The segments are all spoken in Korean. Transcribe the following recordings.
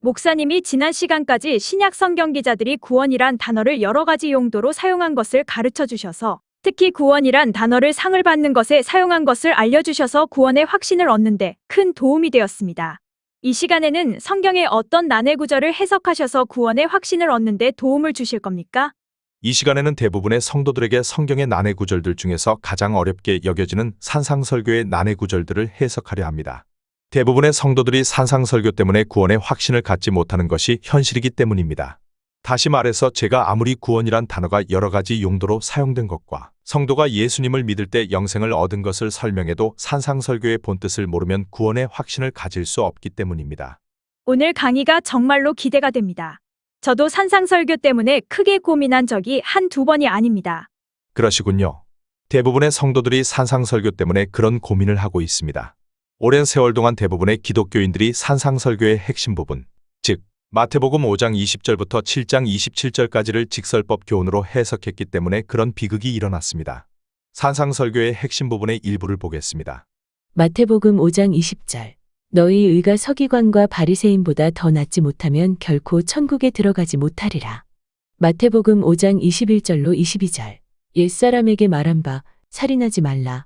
목사님이 지난 시간까지 신약 성경 기자들이 구원이란 단어를 여러 가지 용도로 사용한 것을 가르쳐 주셔서 특히 구원이란 단어를 상을 받는 것에 사용한 것을 알려주셔서 구원의 확신을 얻는데 큰 도움이 되었습니다. 이 시간에는 성경의 어떤 난해 구절을 해석하셔서 구원의 확신을 얻는 데 도움을 주실 겁니까? 이 시간에는 대부분의 성도들에게 성경의 난해 구절들 중에서 가장 어렵게 여겨지는 산상설교의 난해 구절들을 해석하려 합니다. 대부분의 성도들이 산상설교 때문에 구원의 확신을 갖지 못하는 것이 현실이기 때문입니다. 다시 말해서 제가 아무리 구원이란 단어가 여러 가지 용도로 사용된 것과 성도가 예수님을 믿을 때 영생을 얻은 것을 설명해도 산상설교의 본뜻을 모르면 구원의 확신을 가질 수 없기 때문입니다. 오늘 강의가 정말로 기대가 됩니다. 저도 산상설교 때문에 크게 고민한 적이 한두 번이 아닙니다. 그러시군요. 대부분의 성도들이 산상설교 때문에 그런 고민을 하고 있습니다. 오랜 세월 동안 대부분의 기독교인들이 산상설교의 핵심 부분, 즉 마태복음 5장 20절부터 7장 27절까지를 직설법 교훈으로 해석했기 때문에 그런 비극이 일어났습니다. 산상설교의 핵심 부분의 일부를 보겠습니다. 마태복음 5장 20절. 너희 의가 서기관과 바리새인보다 더 낫지 못하면 결코 천국에 들어가지 못하리라. 마태복음 5장 21절로 22절. 옛사람에게 말한 바 살인하지 말라.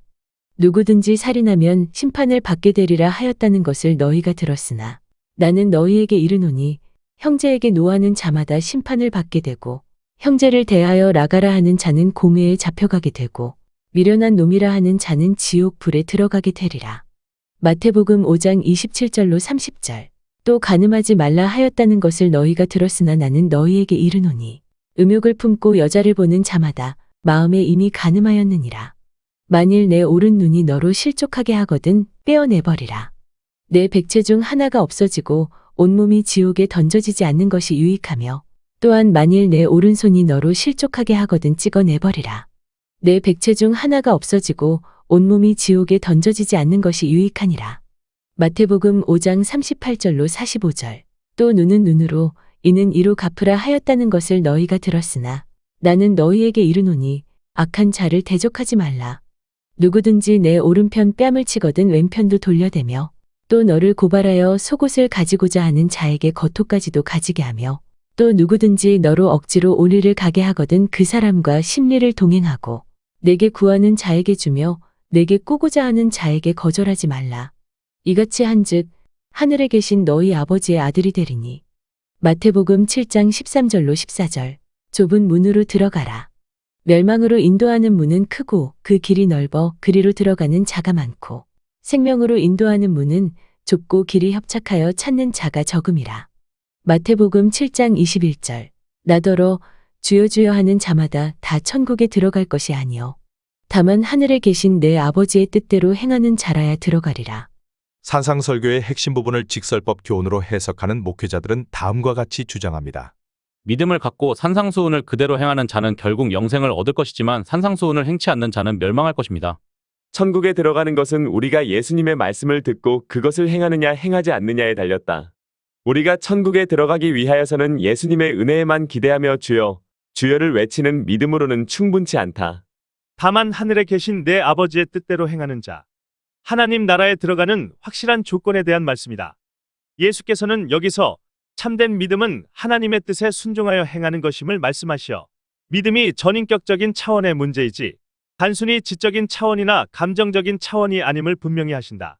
누구든지 살인하면 심판을 받게 되리라 하였다는 것을 너희가 들었으나 나는 너희에게 이르노니 형제에게 노하는 자마다 심판을 받게 되고 형제를 대하여 라가라 하는 자는 공회에 잡혀가게 되고 미련한 놈이라 하는 자는 지옥 불에 들어가게 되리라. 마태복음 5장 27절로 30절. 또 간음하지 말라 하였다는 것을 너희가 들었으나 나는 너희에게 이르노니 음욕을 품고 여자를 보는 자마다 마음에 이미 간음하였느니라. 만일 내 오른 눈이 너로 실족하게 하거든 빼어내버리라. 내 백체 중 하나가 없어지고 온몸이 지옥에 던져지지 않는 것이 유익하며 또한 만일 내 오른손이 너로 실족하게 하거든 찍어내버리라. 내 백체 중 하나가 없어지고 온몸이 지옥에 던져지지 않는 것이 유익하니라. 마태복음 5장 38절로 45절. 또 눈은 눈으로 이는 이로 갚으라 하였다는 것을 너희가 들었으나 나는 너희에게 이르노니 악한 자를 대적하지 말라. 누구든지 내 오른편 뺨을 치거든 왼편도 돌려대며 또 너를 고발하여 속옷을 가지고자 하는 자에게 겉옷까지도 가지게 하며 또 누구든지 너로 억지로 오리를 가게 하거든 그 사람과 심리를 동행하고 내게 구하는 자에게 주며 내게 꾸고자 하는 자에게 거절하지 말라. 이같이 한즉 하늘에 계신 너희 아버지의 아들이 되리니. 마태복음 7장 13절로 14절. 좁은 문으로 들어가라. 멸망으로 인도하는 문은 크고 그 길이 넓어 그리로 들어가는 자가 많고 생명으로 인도하는 문은 좁고 길이 협착하여 찾는 자가 적음이라. 마태복음 7장 21절. 나더러 주여 주여 하는 자마다 다 천국에 들어갈 것이 아니요 다만 하늘에 계신 내 아버지의 뜻대로 행하는 자라야 들어가리라. 산상설교의 핵심 부분을 직설법 교훈으로 해석하는 목회자들은 다음과 같이 주장합니다. 믿음을 갖고 산상수훈을 그대로 행하는 자는 결국 영생을 얻을 것이지만 산상수훈을 행치 않는 자는 멸망할 것입니다. 천국에 들어가는 것은 우리가 예수님의 말씀을 듣고 그것을 행하느냐 행하지 않느냐에 달렸다. 우리가 천국에 들어가기 위하여서는 예수님의 은혜에만 기대하며 주여, 주여를 외치는 믿음으로는 충분치 않다. 다만 하늘에 계신 내 아버지의 뜻대로 행하는 자. 하나님 나라에 들어가는 확실한 조건에 대한 말씀이다. 예수께서는 여기서 참된 믿음은 하나님의 뜻에 순종하여 행하는 것임을 말씀하시어 믿음이 전인격적인 차원의 문제이지 단순히 지적인 차원이나 감정적인 차원이 아님을 분명히 하신다.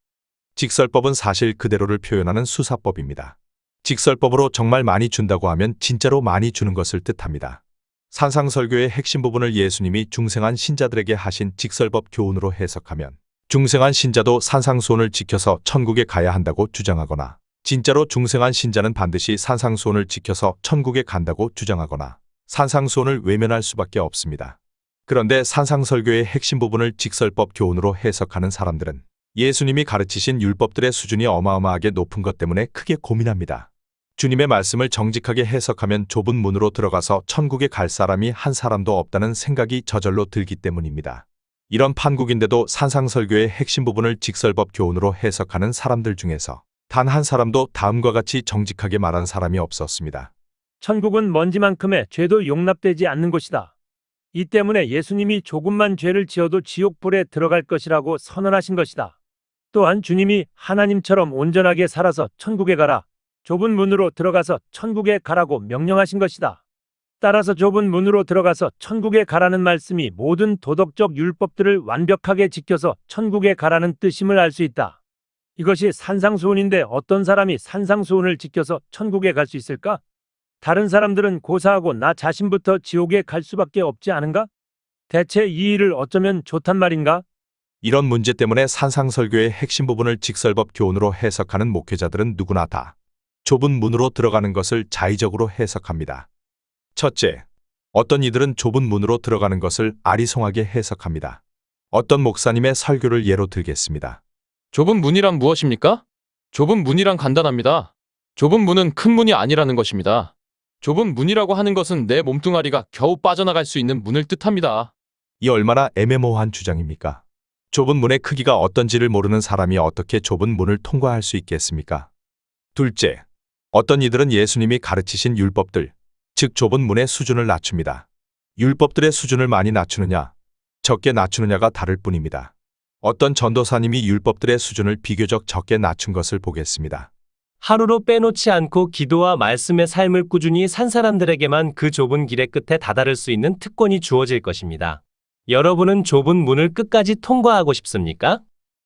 직설법은 사실 그대로를 표현하는 수사법입니다. 직설법으로 정말 많이 준다고 하면 진짜로 많이 주는 것을 뜻합니다. 산상설교의 핵심 부분을 예수님이 중생한 신자들에게 하신 직설법 교훈으로 해석하면 중생한 신자도 산상수훈을 지켜서 천국에 가야 한다고 주장하거나 진짜로 중생한 신자는 반드시 산상수훈을 지켜서 천국에 간다고 주장하거나 산상수훈을 외면할 수밖에 없습니다. 그런데 산상설교의 핵심 부분을 직설법 교훈으로 해석하는 사람들은 예수님이 가르치신 율법들의 수준이 어마어마하게 높은 것 때문에 크게 고민합니다. 주님의 말씀을 정직하게 해석하면 좁은 문으로 들어가서 천국에 갈 사람이 한 사람도 없다는 생각이 저절로 들기 때문입니다. 이런 판국인데도 산상설교의 핵심 부분을 직설법 교훈으로 해석하는 사람들 중에서 단 한 사람도 다음과 같이 정직하게 말한 사람이 없었습니다. 천국은 먼지만큼의 죄도 용납되지 않는 곳이다. 이 때문에 예수님이 조금만 죄를 지어도 지옥불에 들어갈 것이라고 선언하신 것이다. 또한 주님이 하나님처럼 온전하게 살아서 천국에 가라. 좁은 문으로 들어가서 천국에 가라고 명령하신 것이다. 따라서 좁은 문으로 들어가서 천국에 가라는 말씀이 모든 도덕적 율법들을 완벽하게 지켜서 천국에 가라는 뜻임을 알 수 있다. 이것이 산상수훈인데 어떤 사람이 산상수훈을 지켜서 천국에 갈 수 있을까? 다른 사람들은 고사하고 나 자신부터 지옥에 갈 수밖에 없지 않은가? 대체 이 일을 어쩌면 좋단 말인가? 이런 문제 때문에 산상설교의 핵심 부분을 직설법 교훈으로 해석하는 목회자들은 누구나 다 좁은 문으로 들어가는 것을 자의적으로 해석합니다. 첫째, 어떤 이들은 좁은 문으로 들어가는 것을 아리송하게 해석합니다. 어떤 목사님의 설교를 예로 들겠습니다. 좁은 문이란 무엇입니까? 좁은 문이란 간단합니다. 좁은 문은 큰 문이 아니라는 것입니다. 좁은 문이라고 하는 것은 내 몸뚱아리가 겨우 빠져나갈 수 있는 문을 뜻합니다. 이 얼마나 애매모호한 주장입니까? 좁은 문의 크기가 어떤지를 모르는 사람이 어떻게 좁은 문을 통과할 수 있겠습니까? 둘째, 어떤 이들은 예수님이 가르치신 율법들, 즉 좁은 문의 수준을 낮춥니다. 율법들의 수준을 많이 낮추느냐, 적게 낮추느냐가 다를 뿐입니다. 어떤 전도사님이 율법들의 수준을 비교적 적게 낮춘 것을 보겠습니다. 하루로 빼놓지 않고 기도와 말씀의 삶을 꾸준히 산 사람들에게만 그 좁은 길의 끝에 다다를 수 있는 특권이 주어질 것입니다. 여러분은 좁은 문을 끝까지 통과하고 싶습니까?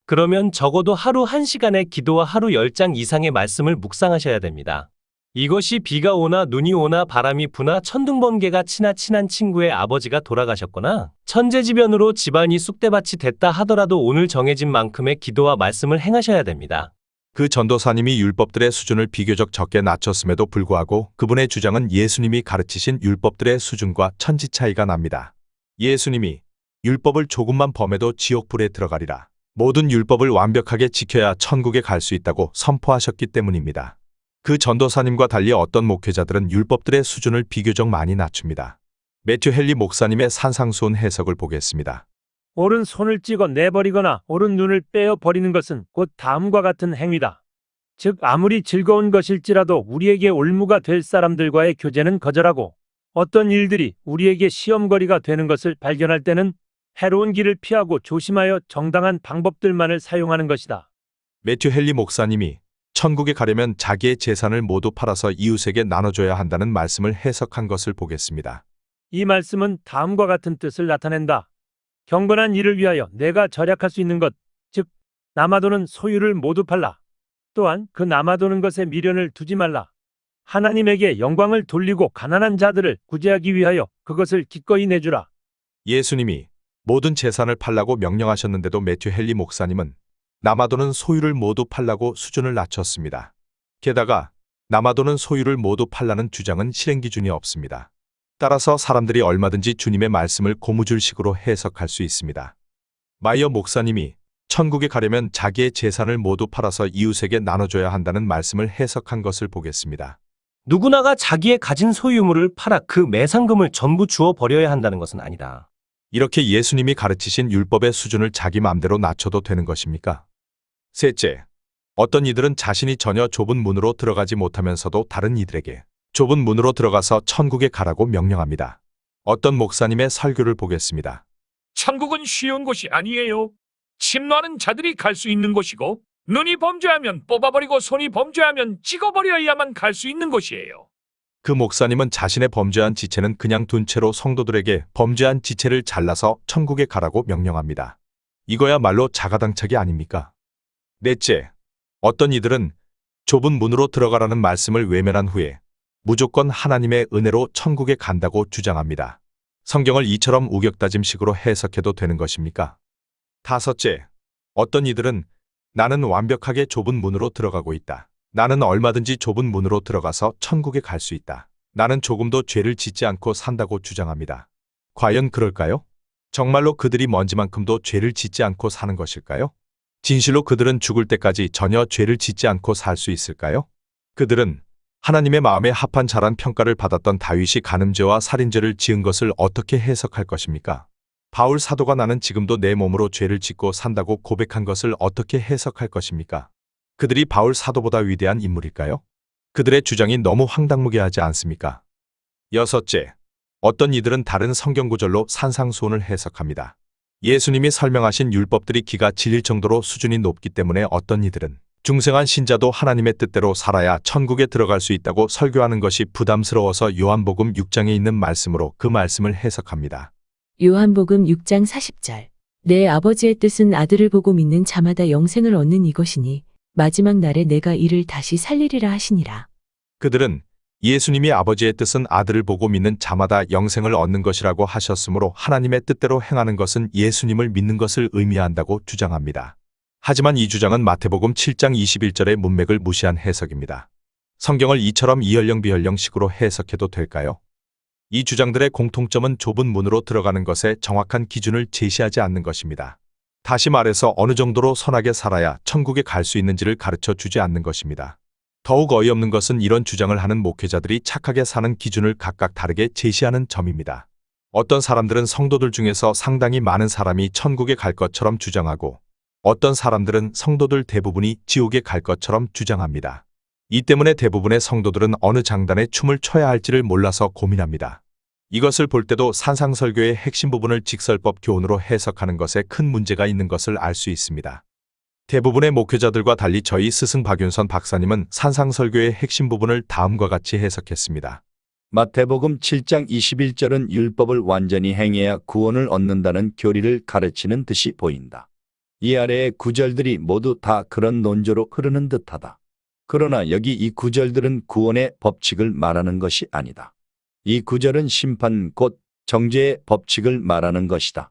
그러면 적어도 하루 1시간의 기도와 하루 10장 이상의 말씀을 묵상하셔야 됩니다. 이것이 비가 오나 눈이 오나 바람이 부나 천둥번개가 치나 친한 친구의 아버지가 돌아가셨거나 천재지변으로 집안이 쑥대밭이 됐다 하더라도 오늘 정해진 만큼의 기도와 말씀을 행하셔야 됩니다. 그 전도사님이 율법들의 수준을 비교적 적게 낮췄음에도 불구하고 그분의 주장은 예수님이 가르치신 율법들의 수준과 천지 차이가 납니다. 예수님이 율법을 조금만 범해도 지옥불에 들어가리라. 모든 율법을 완벽하게 지켜야 천국에 갈 수 있다고 선포하셨기 때문입니다. 그 전도사님과 달리 어떤 목회자들은 율법들의 수준을 비교적 많이 낮춥니다. 매튜 헨리 목사님의 산상수훈 해석을 보겠습니다. 오른 손을 찍어 내버리거나 오른 눈을 빼어 버리는 것은 곧 다음과 같은 행위다. 즉 아무리 즐거운 것일지라도 우리에게 올무가 될 사람들과의 교제는 거절하고 어떤 일들이 우리에게 시험거리가 되는 것을 발견할 때는 해로운 길을 피하고 조심하여 정당한 방법들만을 사용하는 것이다. 매튜 헨리 목사님이 천국에 가려면 자기의 재산을 모두 팔아서 이웃에게 나눠줘야 한다는 말씀을 해석한 것을 보겠습니다. 이 말씀은 다음과 같은 뜻을 나타낸다. 경건한 일을 위하여 내가 절약할 수 있는 것, 즉 남아도는 소유를 모두 팔라. 또한 그 남아도는 것에 미련을 두지 말라. 하나님에게 영광을 돌리고 가난한 자들을 구제하기 위하여 그것을 기꺼이 내주라. 예수님이 모든 재산을 팔라고 명령하셨는데도 매튜 헨리 목사님은 남아도는 소유를 모두 팔라고 수준을 낮췄습니다. 게다가 남아도는 소유를 모두 팔라는 주장은 실행 기준이 없습니다. 따라서 사람들이 얼마든지 주님의 말씀을 고무줄식으로 해석할 수 있습니다. 마이어 목사님이 천국에 가려면 자기의 재산을 모두 팔아서 이웃에게 나눠줘야 한다는 말씀을 해석한 것을 보겠습니다. 누구나가 자기의 가진 소유물을 팔아 그 매상금을 전부 주어 버려야 한다는 것은 아니다. 이렇게 예수님이 가르치신 율법의 수준을 자기 마음대로 낮춰도 되는 것입니까? 셋째, 어떤 이들은 자신이 전혀 좁은 문으로 들어가지 못하면서도 다른 이들에게 좁은 문으로 들어가서 천국에 가라고 명령합니다. 어떤 목사님의 설교를 보겠습니다. 천국은 쉬운 곳이 아니에요. 침노하는 자들이 갈 수 있는 곳이고 눈이 범죄하면 뽑아버리고 손이 범죄하면 찍어버려야만 갈 수 있는 곳이에요. 그 목사님은 자신의 범죄한 지체는 그냥 둔 채로 성도들에게 범죄한 지체를 잘라서 천국에 가라고 명령합니다. 이거야말로 자가당착이 아닙니까? 넷째, 어떤 이들은 좁은 문으로 들어가라는 말씀을 외면한 후에 무조건 하나님의 은혜로 천국에 간다고 주장합니다. 성경을 이처럼 우격다짐식으로 해석해도 되는 것입니까? 다섯째, 어떤 이들은 나는 완벽하게 좁은 문으로 들어가고 있다. 나는 얼마든지 좁은 문으로 들어가서 천국에 갈 수 있다. 나는 조금도 죄를 짓지 않고 산다고 주장합니다. 과연 그럴까요? 정말로 그들이 먼지만큼도 죄를 짓지 않고 사는 것일까요? 진실로 그들은 죽을 때까지 전혀 죄를 짓지 않고 살 수 있을까요? 그들은 하나님의 마음에 합한 자란 평가를 받았던 다윗이 간음죄와 살인죄를 지은 것을 어떻게 해석할 것입니까? 바울 사도가 나는 지금도 내 몸으로 죄를 짓고 산다고 고백한 것을 어떻게 해석할 것입니까? 그들이 바울 사도보다 위대한 인물일까요? 그들의 주장이 너무 황당무계하지 않습니까? 여섯째, 어떤 이들은 다른 성경 구절로 산상수훈을 해석합니다. 예수님이 설명하신 율법들이 기가 질릴 정도로 수준이 높기 때문에 어떤 이들은 중생한 신자도 하나님의 뜻대로 살아야 천국에 들어갈 수 있다고 설교하는 것이 부담스러워서 요한복음 6장에 있는 말씀으로 그 말씀을 해석합니다. 요한복음 6장 40절. 내 아버지의 뜻은 아들을 보고 믿는 자마다 영생을 얻는 이것이니 마지막 날에 내가 이를 다시 살리리라 하시니라. 그들은 예수님이 아버지의 뜻은 아들을 보고 믿는 자마다 영생을 얻는 것이라고 하셨으므로 하나님의 뜻대로 행하는 것은 예수님을 믿는 것을 의미한다고 주장합니다. 하지만 이 주장은 마태복음 7장 21절의 문맥을 무시한 해석입니다. 성경을 이처럼 이혈령 비혈령식으로 해석해도 될까요? 이 주장들의 공통점은 좁은 문으로 들어가는 것에 정확한 기준을 제시하지 않는 것입니다. 다시 말해서 어느 정도로 선하게 살아야 천국에 갈 수 있는지를 가르쳐 주지 않는 것입니다. 더욱 어이없는 것은 이런 주장을 하는 목회자들이 착하게 사는 기준을 각각 다르게 제시하는 점입니다. 어떤 사람들은 성도들 중에서 상당히 많은 사람이 천국에 갈 것처럼 주장하고 어떤 사람들은 성도들 대부분이 지옥에 갈 것처럼 주장합니다. 이 때문에 대부분의 성도들은 어느 장단에 춤을 춰야 할지를 몰라서 고민합니다. 이것을 볼 때도 산상설교의 핵심 부분을 직설법 교훈으로 해석하는 것에 큰 문제가 있는 것을 알 수 있습니다. 대부분의 목회자들과 달리 저희 스승 박윤선 박사님은 산상설교의 핵심 부분을 다음과 같이 해석했습니다. 마태복음 7장 21절은 율법을 완전히 행해야 구원을 얻는다는 교리를 가르치는 듯이 보인다. 이 아래의 구절들이 모두 다 그런 논조로 흐르는 듯하다. 그러나 여기 이 구절들은 구원의 법칙을 말하는 것이 아니다. 이 구절은 심판 곧 정죄의 법칙을 말하는 것이다.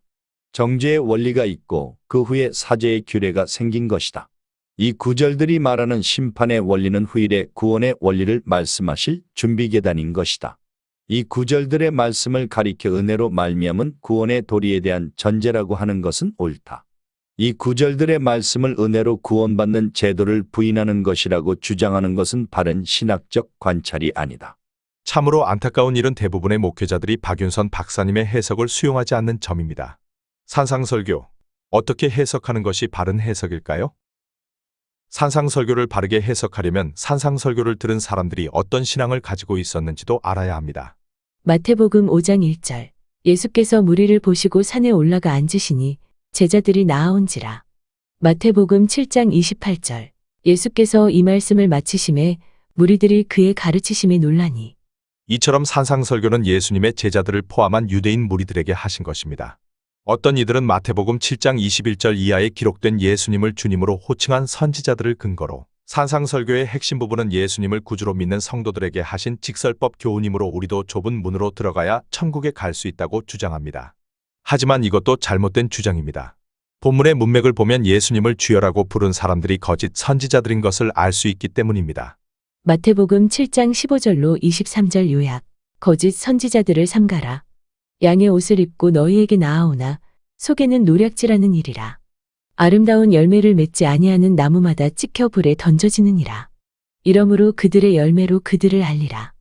정죄의 원리가 있고 그 후에 사죄의 규례가 생긴 것이다. 이 구절들이 말하는 심판의 원리는 후일에 구원의 원리를 말씀하실 준비계단인 것이다. 이 구절들의 말씀을 가리켜 은혜로 말미암은 구원의 도리에 대한 전제라고 하는 것은 옳다. 이 구절들의 말씀을 은혜로 구원받는 제도를 부인하는 것이라고 주장하는 것은 바른 신학적 관찰이 아니다. 참으로 안타까운 일은 대부분의 목회자들이 박윤선 박사님의 해석을 수용하지 않는 점입니다. 산상설교, 어떻게 해석하는 것이 바른 해석일까요? 산상설교를 바르게 해석하려면 산상설교를 들은 사람들이 어떤 신앙을 가지고 있었는지도 알아야 합니다. 마태복음 5장 1절. 예수께서 무리를 보시고 산에 올라가 앉으시니 제자들이 나아온지라. 마태복음 7장 28절. 예수께서 이 말씀을 마치심에 무리들이 그의 가르치심에 놀라니. 이처럼 산상설교는 예수님의 제자들을 포함한 유대인 무리들에게 하신 것입니다. 어떤 이들은 마태복음 7장 21절 이하에 기록된 예수님을 주님으로 호칭한 선지자들을 근거로 산상설교의 핵심 부분은 예수님을 구주로 믿는 성도들에게 하신 직설법 교훈이므로 우리도 좁은 문으로 들어가야 천국에 갈 수 있다고 주장합니다. 하지만 이것도 잘못된 주장입니다. 본문의 문맥을 보면 예수님을 주여라고 부른 사람들이 거짓 선지자들인 것을 알 수 있기 때문입니다. 마태복음 7장 15절로 23절 요약. 거짓 선지자들을 삼가라. 양의 옷을 입고 너희에게 나아오나 속에는 노략질하는 일이라. 아름다운 열매를 맺지 아니하는 나무마다 찍혀 불에 던져지느니라. 이러므로 그들의 열매로 그들을 알리라.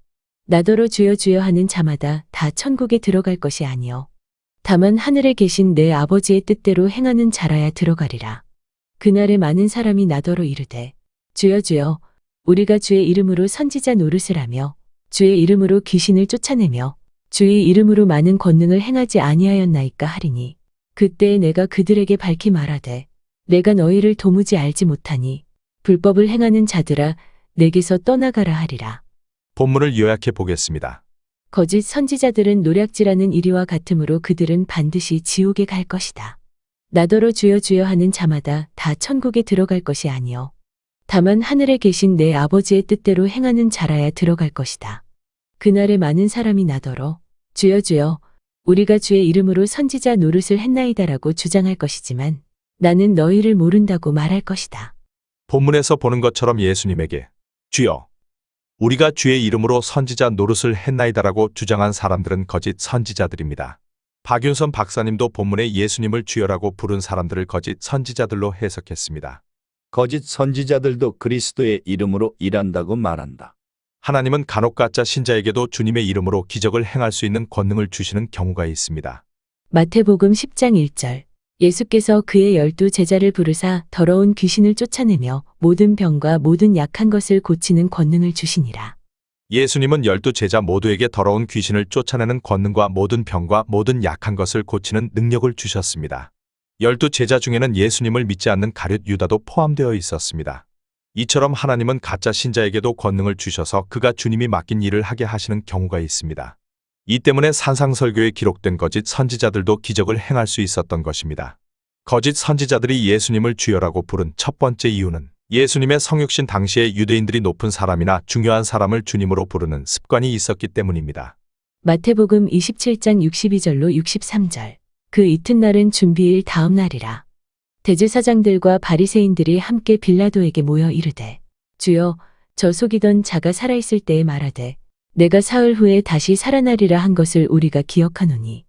나더러 주여 주여 하는 자마다 다 천국에 들어갈 것이 아니요 다만 하늘에 계신 내 아버지의 뜻대로 행하는 자라야 들어가리라. 그날에 많은 사람이 나더러 이르되 주여 주여 우리가 주의 이름으로 선지자 노릇을 하며 주의 이름으로 귀신을 쫓아내며 주의 이름으로 많은 권능을 행하지 아니하였나이까 하리니 그때에 내가 그들에게 밝히 말하되 내가 너희를 도무지 알지 못하니 불법을 행하는 자들아 내게서 떠나가라 하리라. 본문을 요약해 보겠습니다. 거짓 선지자들은 노략질하는 이리와 같으므로 그들은 반드시 지옥에 갈 것이다. 나더러 주여 주여 하는 자마다 다 천국에 들어갈 것이 아니요 다만 하늘에 계신 내 아버지의 뜻대로 행하는 자라야 들어갈 것이다. 그날에 많은 사람이 나더러 주여 주여 우리가 주의 이름으로 선지자 노릇을 했나이다라고 주장할 것이지만 나는 너희를 모른다고 말할 것이다. 본문에서 보는 것처럼 예수님에게 주여 우리가 주의 이름으로 선지자 노릇을 했나이다라고 주장한 사람들은 거짓 선지자들입니다. 박윤선 박사님도 본문에 예수님을 주여라고 부른 사람들을 거짓 선지자들로 해석했습니다. 거짓 선지자들도 그리스도의 이름으로 일한다고 말한다. 하나님은 간혹 가짜 신자에게도 주님의 이름으로 기적을 행할 수 있는 권능을 주시는 경우가 있습니다. 마태복음 10장 1절. 예수께서 그의 12 제자를 부르사 더러운 귀신을 쫓아내며 모든 병과 모든 약한 것을 고치는 권능을 주시니라. 예수님은 12 제자 모두에게 더러운 귀신을 쫓아내는 권능과 모든 병과 모든 약한 것을 고치는 능력을 주셨습니다. 12 제자 중에는 예수님을 믿지 않는 가룟 유다도 포함되어 있었습니다. 이처럼 하나님은 가짜 신자에게도 권능을 주셔서 그가 주님이 맡긴 일을 하게 하시는 경우가 있습니다. 이 때문에 산상설교에 기록된 거짓 선지자들도 기적을 행할 수 있었던 것입니다. 거짓 선지자들이 예수님을 주여라고 부른 첫 번째 이유는 예수님의 성육신 당시에 유대인들이 높은 사람이나 중요한 사람을 주님으로 부르는 습관이 있었기 때문입니다. 마태복음 27장 62절로 63절. 그 이튿날은 준비일 다음 날이라. 대제사장들과 바리새인들이 함께 빌라도에게 모여 이르되 주여 저 속이던 자가 살아있을 때에 말하되 내가 사흘 후에 다시 살아나리라 한 것을 우리가 기억하노니.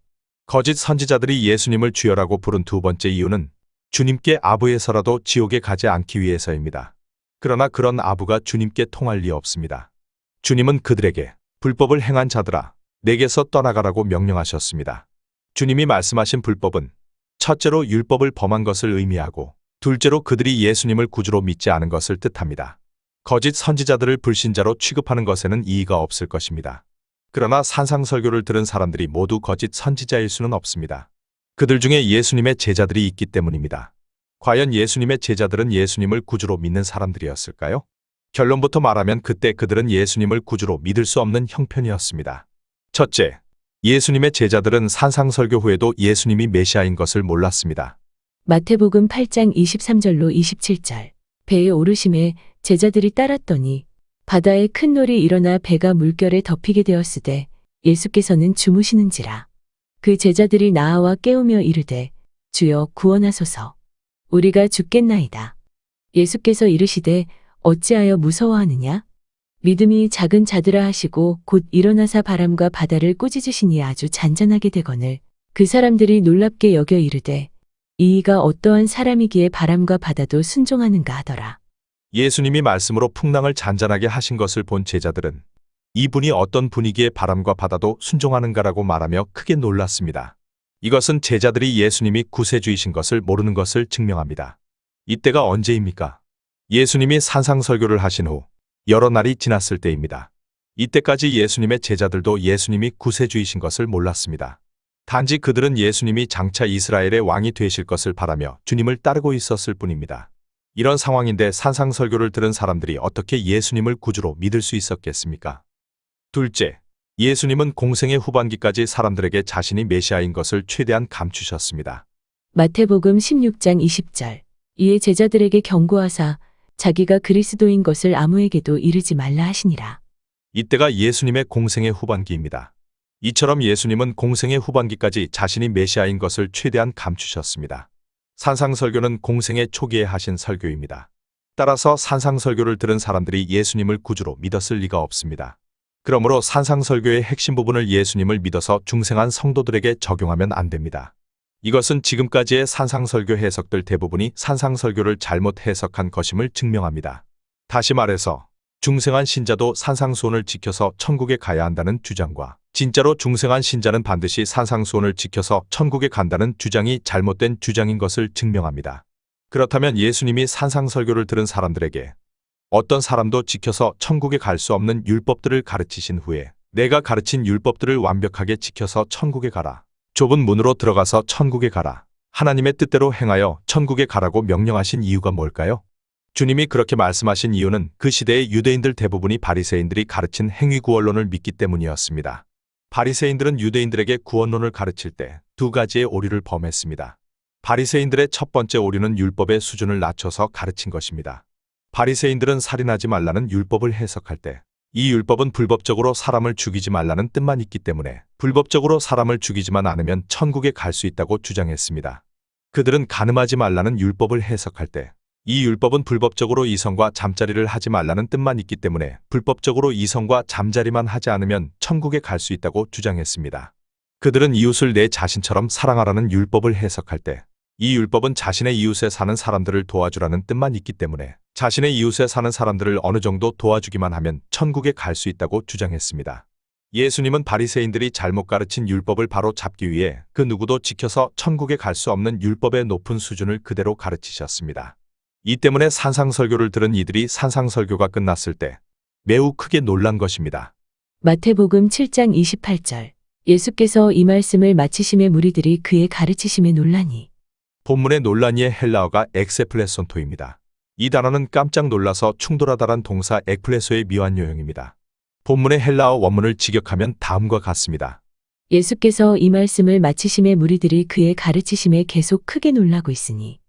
거짓 선지자들이 예수님을 주여라고 부른 두 번째 이유는 주님께 아부해서라도 지옥에 가지 않기 위해서입니다. 그러나 그런 아부가 주님께 통할 리 없습니다. 주님은 그들에게 불법을 행한 자들아 내게서 떠나가라고 명령하셨습니다. 주님이 말씀하신 불법은 첫째로 율법을 범한 것을 의미하고 둘째로 그들이 예수님을 구주로 믿지 않은 것을 뜻합니다. 거짓 선지자들을 불신자로 취급하는 것에는 이의가 없을 것입니다. 그러나 산상설교를 들은 사람들이 모두 거짓 선지자일 수는 없습니다. 그들 중에 예수님의 제자들이 있기 때문입니다. 과연 예수님의 제자들은 예수님을 구주로 믿는 사람들이었을까요? 결론부터 말하면 그때 그들은 예수님을 구주로 믿을 수 없는 형편이었습니다. 첫째, 예수님의 제자들은 산상설교 후에도 예수님이 메시아인 것을 몰랐습니다. 마태복음 8장 23절로 27절. 배에 오르심에 제자들이 따랐더니 바다에 큰 놀이 일어나 배가 물결에 덮이게 되었으되 예수께서는 주무시는지라. 그 제자들이 나아와 깨우며 이르되 주여 구원하소서. 우리가 죽겠나이다. 예수께서 이르시되 어찌하여 무서워하느냐? 믿음이 작은 자들아 하시고 곧 일어나사 바람과 바다를 꾸짖으시니 아주 잔잔하게 되거늘 그 사람들이 놀랍게 여겨 이르되 이가 어떠한 사람이기에 바람과 바다도 순종하는가 하더라. 예수님이 말씀으로 풍랑을 잔잔하게 하신 것을 본 제자들은 이분이 어떤 분이기에 바람과 바다도 순종하는가라고 말하며 크게 놀랐습니다. 이것은 제자들이 예수님이 구세주이신 것을 모르는 것을 증명합니다. 이때가 언제입니까? 예수님이 산상설교를 하신 후 여러 날이 지났을 때입니다. 이때까지 예수님의 제자들도 예수님이 구세주이신 것을 몰랐습니다. 단지 그들은 예수님이 장차 이스라엘의 왕이 되실 것을 바라며 주님을 따르고 있었을 뿐입니다. 이런 상황인데 산상설교를 들은 사람들이 어떻게 예수님을 구주로 믿을 수 있었겠습니까? 둘째, 예수님은 공생의 후반기까지 사람들에게 자신이 메시아인 것을 최대한 감추셨습니다. 마태복음 16장 20절. 이에 제자들에게 경고하사 자기가 그리스도인 것을 아무에게도 이르지 말라 하시니라. 이때가 예수님의 공생의 후반기입니다. 이처럼 예수님은 공생의 후반기까지 자신이 메시아인 것을 최대한 감추셨습니다. 산상설교는 공생의 초기에 하신 설교입니다. 따라서 산상설교를 들은 사람들이 예수님을 구주로 믿었을 리가 없습니다. 그러므로 산상설교의 핵심 부분을 예수님을 믿어서 중생한 성도들에게 적용하면 안 됩니다. 이것은 지금까지의 산상설교 해석들 대부분이 산상설교를 잘못 해석한 것임을 증명합니다. 다시 말해서 중생한 신자도 산상수훈을 지켜서 천국에 가야 한다는 주장과 진짜로 중생한 신자는 반드시 산상수훈을 지켜서 천국에 간다는 주장이 잘못된 주장인 것을 증명합니다. 그렇다면 예수님이 산상설교를 들은 사람들에게 어떤 사람도 지켜서 천국에 갈 수 없는 율법들을 가르치신 후에 내가 가르친 율법들을 완벽하게 지켜서 천국에 가라. 좁은 문으로 들어가서 천국에 가라. 하나님의 뜻대로 행하여 천국에 가라고 명령하신 이유가 뭘까요? 주님이 그렇게 말씀하신 이유는 그 시대의 유대인들 대부분이 바리새인들이 가르친 행위구원론을 믿기 때문이었습니다. 바리새인들은 유대인들에게 구원론을 가르칠 때 두 가지의 오류를 범했습니다. 바리새인들의 첫 번째 오류는 율법의 수준을 낮춰서 가르친 것입니다. 바리새인들은 살인하지 말라는 율법을 해석할 때 이 율법은 불법적으로 사람을 죽이지 말라는 뜻만 있기 때문에 불법적으로 사람을 죽이지만 않으면 천국에 갈 수 있다고 주장했습니다. 그들은 간음하지 말라는 율법을 해석할 때 이 율법은 불법적으로 이성과 잠자리를 하지 말라는 뜻만 있기 때문에 불법적으로 이성과 잠자리만 하지 않으면 천국에 갈 수 있다고 주장했습니다. 그들은 이웃을 내 자신처럼 사랑하라는 율법을 해석할 때 이 율법은 자신의 이웃에 사는 사람들을 도와주라는 뜻만 있기 때문에 자신의 이웃에 사는 사람들을 어느 정도 도와주기만 하면 천국에 갈 수 있다고 주장했습니다. 예수님은 바리새인들이 잘못 가르친 율법을 바로 잡기 위해 그 누구도 지켜서 천국에 갈 수 없는 율법의 높은 수준을 그대로 가르치셨습니다. 이 때문에 산상설교를 들은 이들이 산상설교가 끝났을 때 매우 크게 놀란 것입니다. 마태복음 7장 28절. 예수께서 이 말씀을 마치심에 무리들이 그의 가르치심에 놀라니. 본문의 논란이의 헬라어가 엑세플레손토입니다. 이 단어는 깜짝 놀라서 충돌하다란 동사 ekpleso의 미완 요형입니다. 본문의 헬라어 원문을 직역하면 다음과 같습니다. 예수께서 이 말씀을 마치심에 무리들이 그의 가르치심에 계속 크게 놀라고 있으니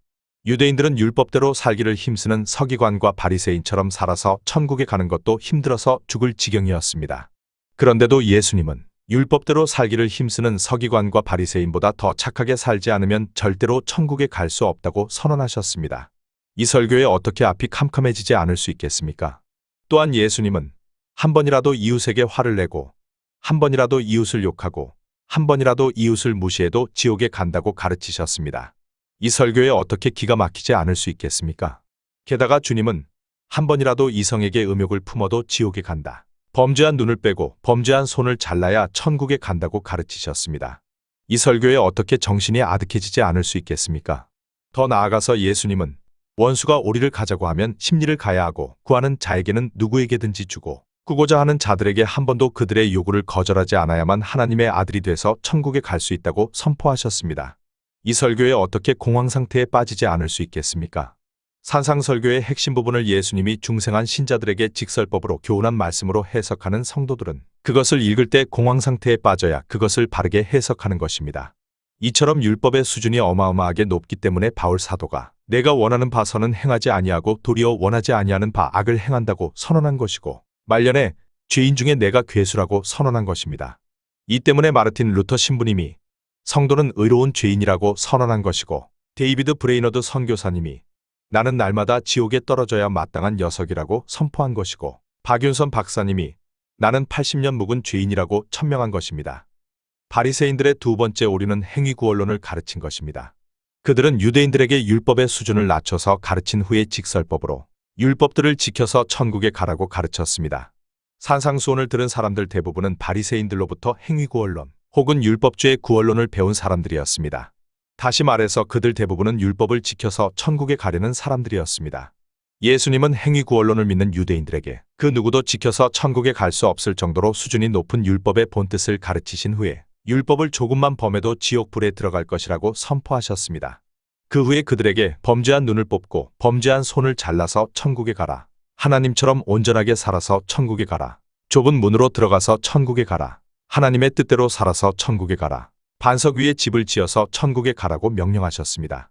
유대인들은 율법대로 살기를 힘쓰는 서기관과 바리새인처럼 살아서 천국에 가는 것도 힘들어서 죽을 지경이었습니다. 그런데도 예수님은 율법대로 살기를 힘쓰는 서기관과 바리새인보다 더 착하게 살지 않으면 절대로 천국에 갈 수 없다고 선언하셨습니다. 이 설교에 어떻게 앞이 캄캄해지지 않을 수 있겠습니까? 또한 예수님은 한 번이라도 이웃에게 화를 내고 한 번이라도 이웃을 욕하고 한 번이라도 이웃을 무시해도 지옥에 간다고 가르치셨습니다. 이 설교에 어떻게 기가 막히지 않을 수 있겠습니까? 게다가 주님은 한 번이라도 이성에게 음욕을 품어도 지옥에 간다. 범죄한 눈을 빼고 범죄한 손을 잘라야 천국에 간다고 가르치셨습니다. 이 설교에 어떻게 정신이 아득해지지 않을 수 있겠습니까? 더 나아가서 예수님은 원수가 우리를 가자고 하면 심리를 가야 하고 구하는 자에게는 누구에게든지 주고 구고자 하는 자들에게 한 번도 그들의 요구를 거절하지 않아야만 하나님의 아들이 돼서 천국에 갈 수 있다고 선포하셨습니다. 이 설교에 어떻게 공황 상태에 빠지지 않을 수 있겠습니까? 산상설교의 핵심 부분을 예수님이 중생한 신자들에게 직설법으로 교훈한 말씀으로 해석하는 성도들은 그것을 읽을 때 공황 상태에 빠져야 그것을 바르게 해석하는 것입니다. 이처럼 율법의 수준이 어마어마하게 높기 때문에 바울 사도가 내가 원하는 바서는 행하지 아니하고 도리어 원하지 아니하는 바 악을 행한다고 선언한 것이고 말년에 죄인 중에 내가 괴수라고 선언한 것입니다. 이 때문에 마르틴 루터 신부님이 성도는 의로운 죄인이라고 선언한 것이고 데이비드 브레이너드 선교사님이 나는 날마다 지옥에 떨어져야 마땅한 녀석이라고 선포한 것이고 박윤선 박사님이 나는 80년 묵은 죄인이라고 천명한 것입니다. 바리새인들의 두 번째 오류는 행위구원론을 가르친 것입니다. 그들은 유대인들에게 율법의 수준을 낮춰서 가르친 후에 직설법으로 율법들을 지켜서 천국에 가라고 가르쳤습니다. 산상수훈을 들은 사람들 대부분은 바리새인들로부터 행위구원론 혹은 율법주의 구원론을 배운 사람들이었습니다. 다시 말해서 그들 대부분은 율법을 지켜서 천국에 가려는 사람들이었습니다. 예수님은 행위구원론을 믿는 유대인들에게 그 누구도 지켜서 천국에 갈 수 없을 정도로 수준이 높은 율법의 본뜻을 가르치신 후에 율법을 조금만 범해도 지옥불에 들어갈 것이라고 선포하셨습니다. 그 후에 그들에게 범죄한 눈을 뽑고 범죄한 손을 잘라서 천국에 가라. 하나님처럼 온전하게 살아서 천국에 가라. 좁은 문으로 들어가서 천국에 가라. 하나님의 뜻대로 살아서 천국에 가라. 반석 위에 집을 지어서 천국에 가라고 명령하셨습니다.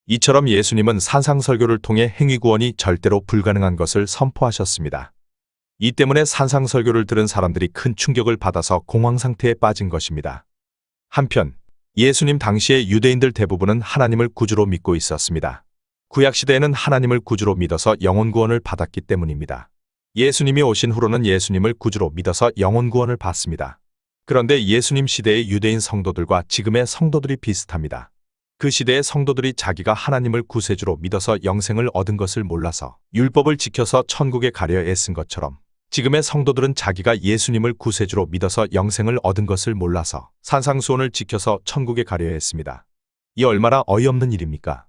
이처럼 예수님은 산상설교를 통해 행위구원이 절대로 불가능한 것을 선포하셨습니다. 이 때문에 산상설교를 들은 사람들이 큰 충격을 받아서 공황 상태에 빠진 것입니다. 한편 예수님 당시의 유대인들 대부분은 하나님을 구주로 믿고 있었습니다. 구약시대에는 하나님을 구주로 믿어서 영혼구원을 받았기 때문입니다. 예수님이 오신 후로는 예수님을 구주로 믿어서 영혼구원을 받습니다. 그런데 예수님 시대의 유대인 성도들과 지금의 성도들이 비슷합니다. 그 시대의 성도들이 자기가 하나님을 구세주로 믿어서 영생을 얻은 것을 몰라서 율법을 지켜서 천국에 가려 애쓴 것처럼 지금의 성도들은 자기가 예수님을 구세주로 믿어서 영생을 얻은 것을 몰라서 산상수훈을 지켜서 천국에 가려 했습니다. 이 얼마나 어이없는 일입니까?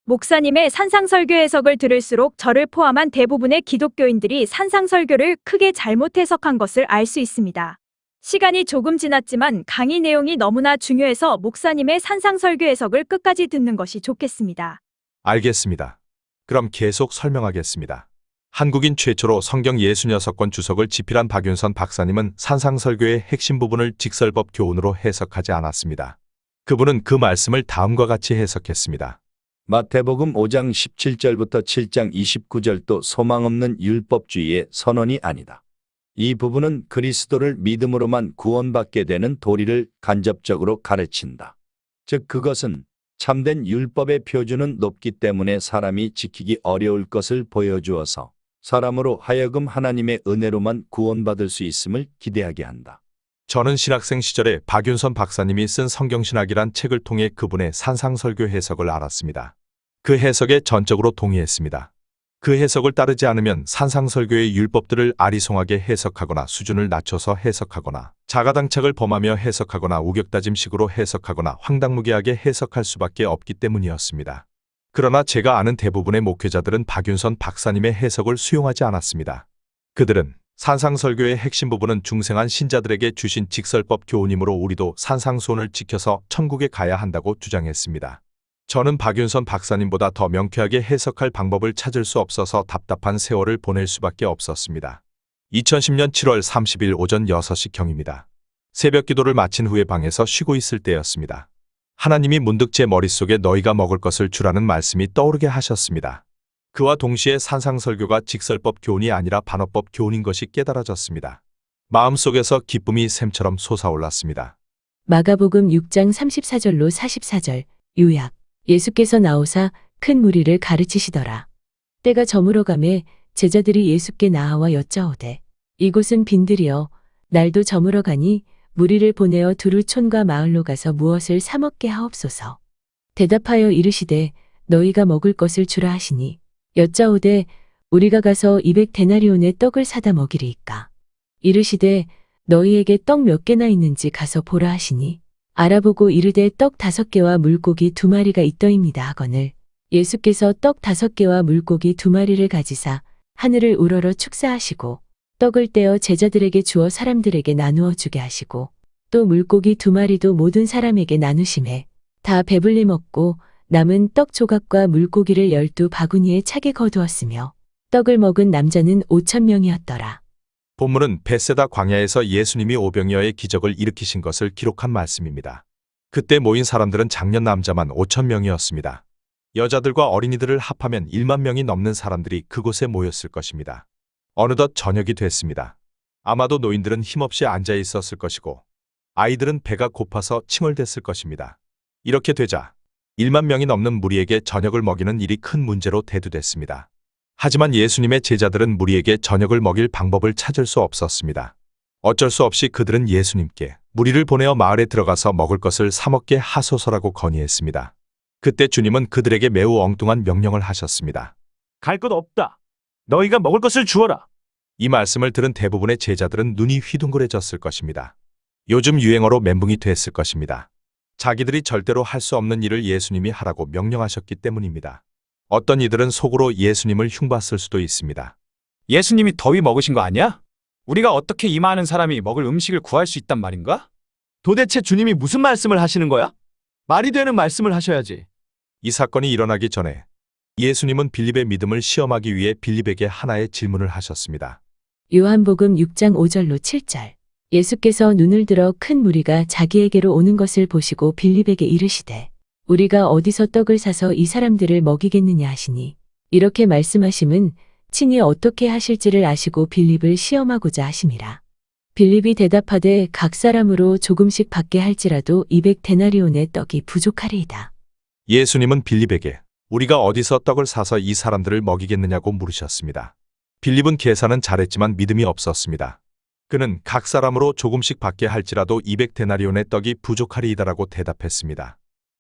목사님의 산상설교 해석을 들을수록 저를 포함한 대부분의 기독교인들이 산상설교를 크게 잘못 해석한 것을 알 수 있습니다. 시간이 조금 지났지만 강의 내용이 너무나 중요해서 목사님의 산상설교 해석을 끝까지 듣는 것이 좋겠습니다. 알겠습니다. 그럼 계속 설명하겠습니다. 한국인 최초로 성경 66권 주석을 집필한 박윤선 박사님은 산상설교의 핵심 부분을 직설법 교훈으로 해석하지 않았습니다. 그분은 그 말씀을 다음과 같이 해석했습니다. 마태복음 5장 17절부터 7장 29절도 소망 없는 율법주의의 선언이 아니다. 이 부분은 그리스도를 믿음으로만 구원받게 되는 도리를 간접적으로 가르친다. 즉 그것은 참된 율법의 표준은 높기 때문에 사람이 지키기 어려울 것을 보여주어서 사람으로 하여금 하나님의 은혜로만 구원받을 수 있음을 기대하게 한다. 저는 신학생 시절에 박윤선 박사님이 쓴 성경신학이란 책을 통해 그분의 산상설교 해석을 알았습니다. 그 해석에 전적으로 동의했습니다. 그 해석을 따르지 않으면 산상설교의 율법들을 아리송하게 해석하거나 수준을 낮춰서 해석하거나 자가당착을 범하며 해석하거나 우격다짐식으로 해석하거나 황당무계하게 해석할 수밖에 없기 때문이었습니다. 그러나 제가 아는 대부분의 목회자들은 박윤선 박사님의 해석을 수용하지 않았습니다. 그들은 산상설교의 핵심 부분은 중생한 신자들에게 주신 직설법 교훈이므로 우리도 산상수훈을 지켜서 천국에 가야 한다고 주장했습니다. 저는 박윤선 박사님보다 더 명쾌하게 해석할 방법을 찾을 수 없어서 답답한 세월을 보낼 수밖에 없었습니다. 2010년 7월 30일 오전 6시경입니다. 새벽 기도를 마친 후에 방에서 쉬고 있을 때였습니다. 하나님이 문득 제 머릿속에 너희가 먹을 것을 주라는 말씀이 떠오르게 하셨습니다. 그와 동시에 산상설교가 직설법 교훈이 아니라 반어법 교훈인 것이 깨달아졌습니다. 마음속에서 기쁨이 샘처럼 솟아올랐습니다. 마가복음 6장 34절로 44절 요약. 예수께서 나오사 큰 무리를 가르치시더라. 때가 저물어가매 제자들이 예수께 나아와 여짜오되 이곳은 빈들이여 날도 저물어 가니 무리를 보내어 두루 촌과 마을로 가서 무엇을 사 먹게 하옵소서. 대답하여 이르시되 너희가 먹을 것을 주라 하시니 여짜오되 우리가 가서 200데나리온의 떡을 사다 먹이리이까. 이르시되 너희에게 떡 몇 개나 있는지 가서 보라 하시니 알아보고 이르되 떡 5개와 물고기 2마리가 있더입니다 하거늘 예수께서 떡 5개와 물고기 2마리를 가지사 하늘을 우러러 축사하시고 떡을 떼어 제자들에게 주어 사람들에게 나누어 주게 하시고 또 물고기 2마리도 모든 사람에게 나누심에 다 배불리 먹고 남은 떡 조각과 물고기를 12바구니에 차게 거두었으며 떡을 먹은 남자는 5,000명이었더라. 본문은 벳세다 광야에서 예수님이 오병이어의 기적을 일으키신 것을 기록한 말씀입니다. 그때 모인 사람들은 장년 남자만 5,000명이었습니다. 여자들과 어린이들을 합하면 1만 명이 넘는 사람들이 그곳에 모였을 것입니다. 어느덧 저녁이 됐습니다. 아마도 노인들은 힘없이 앉아 있었을 것이고 아이들은 배가 고파서 칭얼댔을 것입니다. 이렇게 되자 1만 명이 넘는 무리에게 저녁을 먹이는 일이 큰 문제로 대두됐습니다. 하지만 예수님의 제자들은 무리에게 저녁을 먹일 방법을 찾을 수 없었습니다. 어쩔 수 없이 그들은 예수님께 무리를 보내어 마을에 들어가서 먹을 것을 사 먹게 하소서라고 건의했습니다. 그때 주님은 그들에게 매우 엉뚱한 명령을 하셨습니다. 갈 것 없다. 너희가 먹을 것을 주어라. 이 말씀을 들은 대부분의 제자들은 눈이 휘둥그레졌을 것입니다. 요즘 유행어로 멘붕이 됐을 것입니다. 자기들이 절대로 할 수 없는 일을 예수님이 하라고 명령하셨기 때문입니다. 어떤 이들은 속으로 예수님을 흉봤을 수도 있습니다. 예수님이 더위 먹으신 거 아니야? 우리가 어떻게 이 많은 사람이 먹을 음식을 구할 수 있단 말인가? 도대체 주님이 무슨 말씀을 하시는 거야? 말이 되는 말씀을 하셔야지. 이 사건이 일어나기 전에 예수님은 빌립의 믿음을 시험하기 위해 빌립에게 하나의 질문을 하셨습니다. 요한복음 6장 5절로 7절. 예수께서 눈을 들어 큰 무리가 자기에게로 오는 것을 보시고 빌립에게 이르시되 우리가 어디서 떡을 사서 이 사람들을 먹이겠느냐 하시니 이렇게 말씀하심은 친히 어떻게 하실지를 아시고 빌립을 시험하고자 하심이라. 빌립이 대답하되 각 사람으로 조금씩 받게 할지라도 200데나리온의 떡이 부족하리이다. 예수님은 빌립에게 우리가 어디서 떡을 사서 이 사람들을 먹이겠느냐고 물으셨습니다. 빌립은 계산은 잘했지만 믿음이 없었습니다. 그는 각 사람으로 조금씩 받게 할지라도 200데나리온의 떡이 부족하리이다라고 대답했습니다.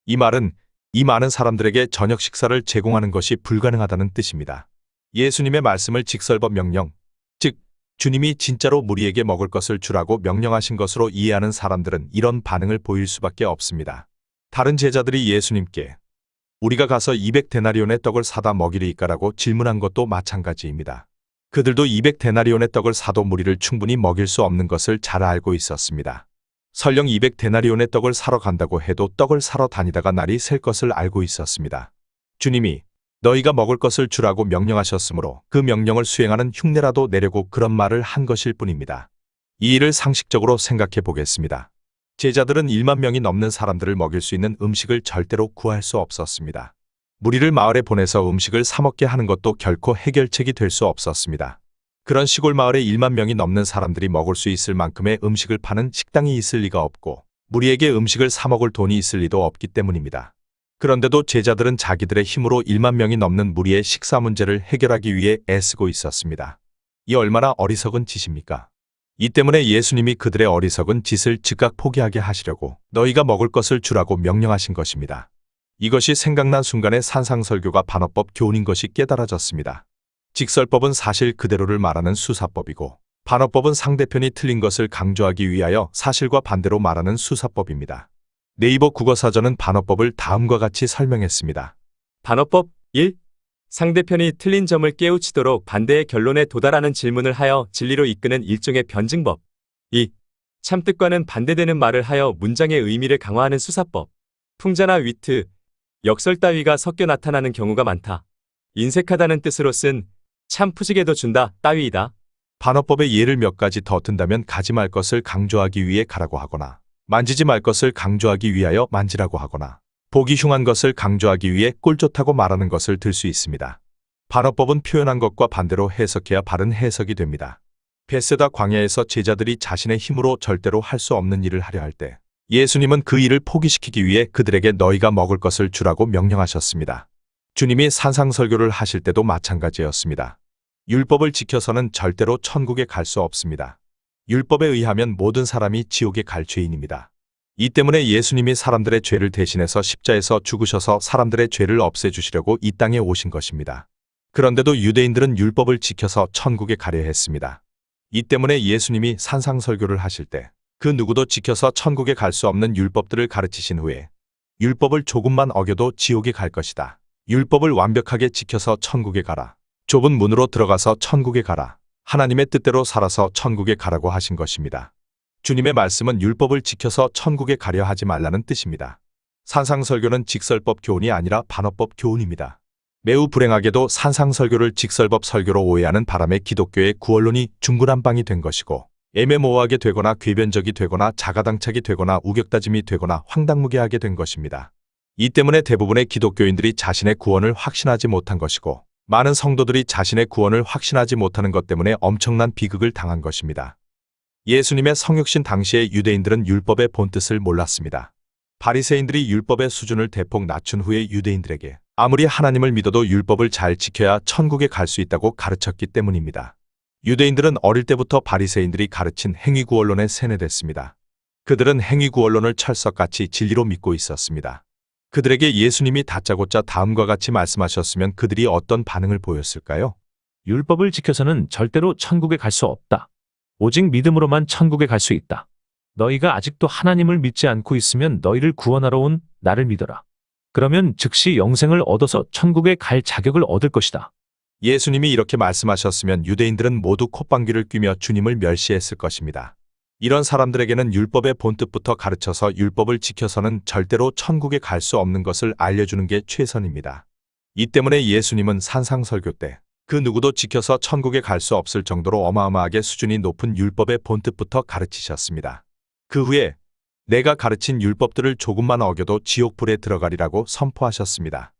이 말은 이 많은 사람들에게 저녁 식사를 제공하는 것이 불가능하다는 뜻입니다. 예수님의 말씀을 직설법 명령, 즉 주님이 진짜로 무리에게 먹을 것을 주라고 명령하신 것으로 이해하는 사람들은 이런 반응을 보일 수밖에 없습니다. 다른 제자들이 예수님께 우리가 가서 200데나리온의 떡을 사다 먹이리이까라고 질문한 것도 마찬가지입니다. 그들도 200데나리온의 떡을 사도 무리를 충분히 먹일 수 없는 것을 잘 알고 있었습니다. 설령 200데나리온의 떡을 사러 간다고 해도 떡을 사러 다니다가 날이 셀 것을 알고 있었습니다. 주님이 너희가 먹을 것을 주라고 명령하셨으므로 그 명령을 수행하는 흉내라도 내려고 그런 말을 한 것일 뿐입니다. 이 일을 상식적으로 생각해 보겠습니다. 제자들은 1만 명이 넘는 사람들을 먹일 수 있는 음식을 절대로 구할 수 없었습니다. 무리를 마을에 보내서 음식을 사 먹게 하는 것도 결코 해결책이 될 수 없었습니다. 그런 시골 마을에 1만 명이 넘는 사람들이 먹을 수 있을 만큼의 음식을 파는 식당이 있을 리가 없고 무리에게 음식을 사 먹을 돈이 있을 리도 없기 때문입니다. 그런데도 제자들은 자기들의 힘으로 1만 명이 넘는 무리의 식사 문제를 해결하기 위해 애쓰고 있었습니다. 이 얼마나 어리석은 짓입니까? 이 때문에 예수님이 그들의 어리석은 짓을 즉각 포기하게 하시려고 너희가 먹을 것을 주라고 명령하신 것입니다. 이것이 생각난 순간에 산상설교가 반어법 교훈인 것이 깨달아졌습니다. 직설법은 사실 그대로를 말하는 수사법이고 반어법은 상대편이 틀린 것을 강조하기 위하여 사실과 반대로 말하는 수사법입니다. 네이버 국어사전은 반어법을 다음과 같이 설명했습니다. 반어법 1. 상대편이 틀린 점을 깨우치도록 반대의 결론에 도달하는 질문을 하여 진리로 이끄는 일종의 변증법. 2. 참뜻과는 반대되는 말을 하여 문장의 의미를 강화하는 수사법. 풍자나 위트, 역설 따위가 섞여 나타나는 경우가 많다. 인색하다는 뜻으로 쓴 참 푸지게도 준다 따위이다. 반어법의 예를 몇 가지 더 든다면 가지 말 것을 강조하기 위해 가라고 하거나 만지지 말 것을 강조하기 위하여 만지라고 하거나 보기 흉한 것을 강조하기 위해 꼴 좋다고 말하는 것을 들 수 있습니다. 반어법은 표현한 것과 반대로 해석해야 바른 해석이 됩니다. 베세다 광야에서 제자들이 자신의 힘으로 절대로 할 수 없는 일을 하려 할 때 예수님은 그 일을 포기시키기 위해 그들에게 너희가 먹을 것을 주라고 명령하셨습니다. 주님이 산상설교를 하실 때도 마찬가지였습니다. 율법을 지켜서는 절대로 천국에 갈 수 없습니다. 율법에 의하면 모든 사람이 지옥에 갈 죄인입니다. 이 때문에 예수님이 사람들의 죄를 대신해서 십자에서 죽으셔서 사람들의 죄를 없애주시려고 이 땅에 오신 것입니다. 그런데도 유대인들은 율법을 지켜서 천국에 가려 했습니다. 이 때문에 예수님이 산상설교를 하실 때 그 누구도 지켜서 천국에 갈 수 없는 율법들을 가르치신 후에 율법을 조금만 어겨도 지옥에 갈 것이다. 율법을 완벽하게 지켜서 천국에 가라. 좁은 문으로 들어가서 천국에 가라. 하나님의 뜻대로 살아서 천국에 가라고 하신 것입니다. 주님의 말씀은 율법을 지켜서 천국에 가려 하지 말라는 뜻입니다. 산상설교는 직설법 교훈이 아니라 반어법 교훈입니다. 매우 불행하게도 산상설교를 직설법 설교로 오해하는 바람에 기독교의 구원론이 중구난방이 된 것이고 애매모호하게 되거나 궤변적이 되거나 자가당착이 되거나 우격다짐이 되거나 황당무계하게 된 것입니다. 이 때문에 대부분의 기독교인들이 자신의 구원을 확신하지 못한 것이고 많은 성도들이 자신의 구원을 확신하지 못하는 것 때문에 엄청난 비극을 당한 것입니다. 예수님의 성육신 당시에 유대인들은 율법의 본뜻을 몰랐습니다. 바리새인들이 율법의 수준을 대폭 낮춘 후에 유대인들에게 아무리 하나님을 믿어도 율법을 잘 지켜야 천국에 갈 수 있다고 가르쳤기 때문입니다. 유대인들은 어릴 때부터 바리새인들이 가르친 행위구원론에 세뇌됐습니다. 그들은 행위구원론을 철석같이 진리로 믿고 있었습니다. 그들에게 예수님이 다짜고짜 다음과 같이 말씀하셨으면 그들이 어떤 반응을 보였을까요? 율법을 지켜서는 절대로 천국에 갈 수 없다. 오직 믿음으로만 천국에 갈 수 있다. 너희가 아직도 하나님을 믿지 않고 있으면 너희를 구원하러 온 나를 믿어라. 그러면 즉시 영생을 얻어서 천국에 갈 자격을 얻을 것이다. 예수님이 이렇게 말씀하셨으면 유대인들은 모두 콧방귀를 뀌며 주님을 멸시했을 것입니다. 이런 사람들에게는 율법의 본뜻부터 가르쳐서 율법을 지켜서는 절대로 천국에 갈 수 없는 것을 알려주는 게 최선입니다. 이 때문에 예수님은 산상설교 때 그 누구도 지켜서 천국에 갈 수 없을 정도로 어마어마하게 수준이 높은 율법의 본뜻부터 가르치셨습니다. 그 후에 내가 가르친 율법들을 조금만 어겨도 지옥불에 들어가리라고 선포하셨습니다.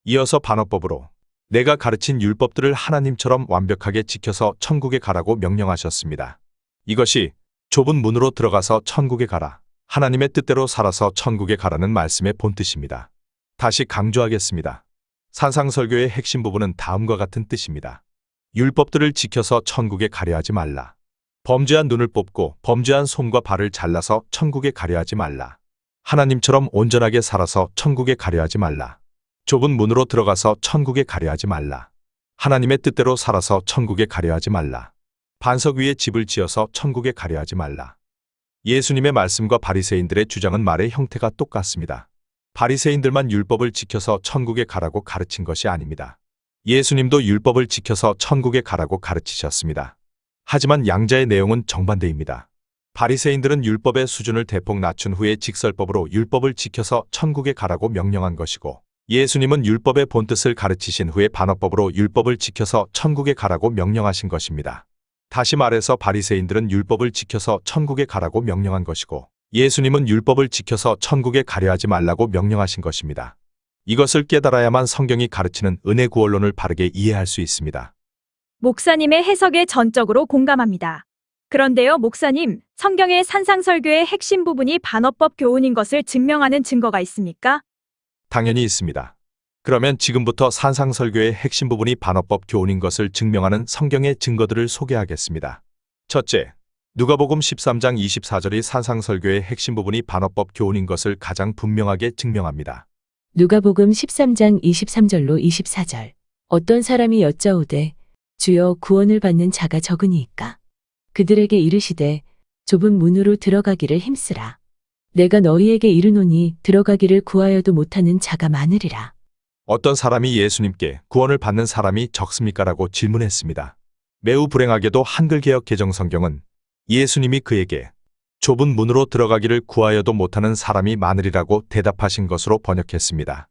이어서 반어법으로 내가 가르친 율법들을 하나님처럼 완벽하게 지켜서 천국에 가라고 명령하셨습니다. 이것이 좁은 문으로 들어가서 천국에 가라. 하나님의 뜻대로 살아서 천국에 가라는 말씀의 본뜻입니다. 다시 강조하겠습니다. 산상설교의 핵심 부분은 다음과 같은 뜻입니다. 율법들을 지켜서 천국에 가려 하지 말라. 범죄한 눈을 뽑고 범죄한 손과 발을 잘라서 천국에 가려 하지 말라. 하나님처럼 온전하게 살아서 천국에 가려 하지 말라. 좁은 문으로 들어가서 천국에 가려 하지 말라. 하나님의 뜻대로 살아서 천국에 가려 하지 말라. 반석 위에 집을 지어서 천국에 가려 하지 말라. 예수님의 말씀과 바리새인들의 주장은 말의 형태가 똑같습니다. 바리새인들만 율법을 지켜서 천국에 가라고 가르친 것이 아닙니다. 예수님도 율법을 지켜서 천국에 가라고 가르치셨습니다. 하지만 양자의 내용은 정반대입니다. 바리새인들은 율법의 수준을 대폭 낮춘 후에 직설법으로 율법을 지켜서 천국에 가라고 명령한 것이고 예수님은 율법의 본뜻을 가르치신 후에 반어법으로 율법을 지켜서 천국에 가라고 명령하신 것입니다. 다시 말해서 바리새인들은 율법을 지켜서 천국에 가라고 명령한 것이고 예수님은 율법을 지켜서 천국에 가려 하지 말라고 명령하신 것입니다. 이것을 깨달아야만 성경이 가르치는 은혜 구원론을 바르게 이해할 수 있습니다. 목사님의 해석에 전적으로 공감합니다. 그런데요, 목사님, 성경의 산상설교의 핵심 부분이 반어법 교훈인 것을 증명하는 증거가 있습니까? 당연히 있습니다. 그러면 지금부터 산상설교의 핵심 부분이 반어법 교훈인 것을 증명하는 성경의 증거들을 소개하겠습니다. 첫째, 누가복음 13장 24절이 산상설교의 핵심 부분이 반어법 교훈인 것을 가장 분명하게 증명합니다. 누가복음 13장 23절로 24절. 어떤 사람이 여짜오되 주여 구원을 받는 자가 적으니이까. 그들에게 이르시되 좁은 문으로 들어가기를 힘쓰라. 내가 너희에게 이르노니 들어가기를 구하여도 못하는 자가 많으리라. 어떤 사람이 예수님께 구원을 받는 사람이 적습니까라고 질문했습니다. 매우 불행하게도 한글개역 개정성경은 예수님이 그에게 좁은 문으로 들어가기를 구하여도 못하는 사람이 많으리라고 대답하신 것으로 번역했습니다.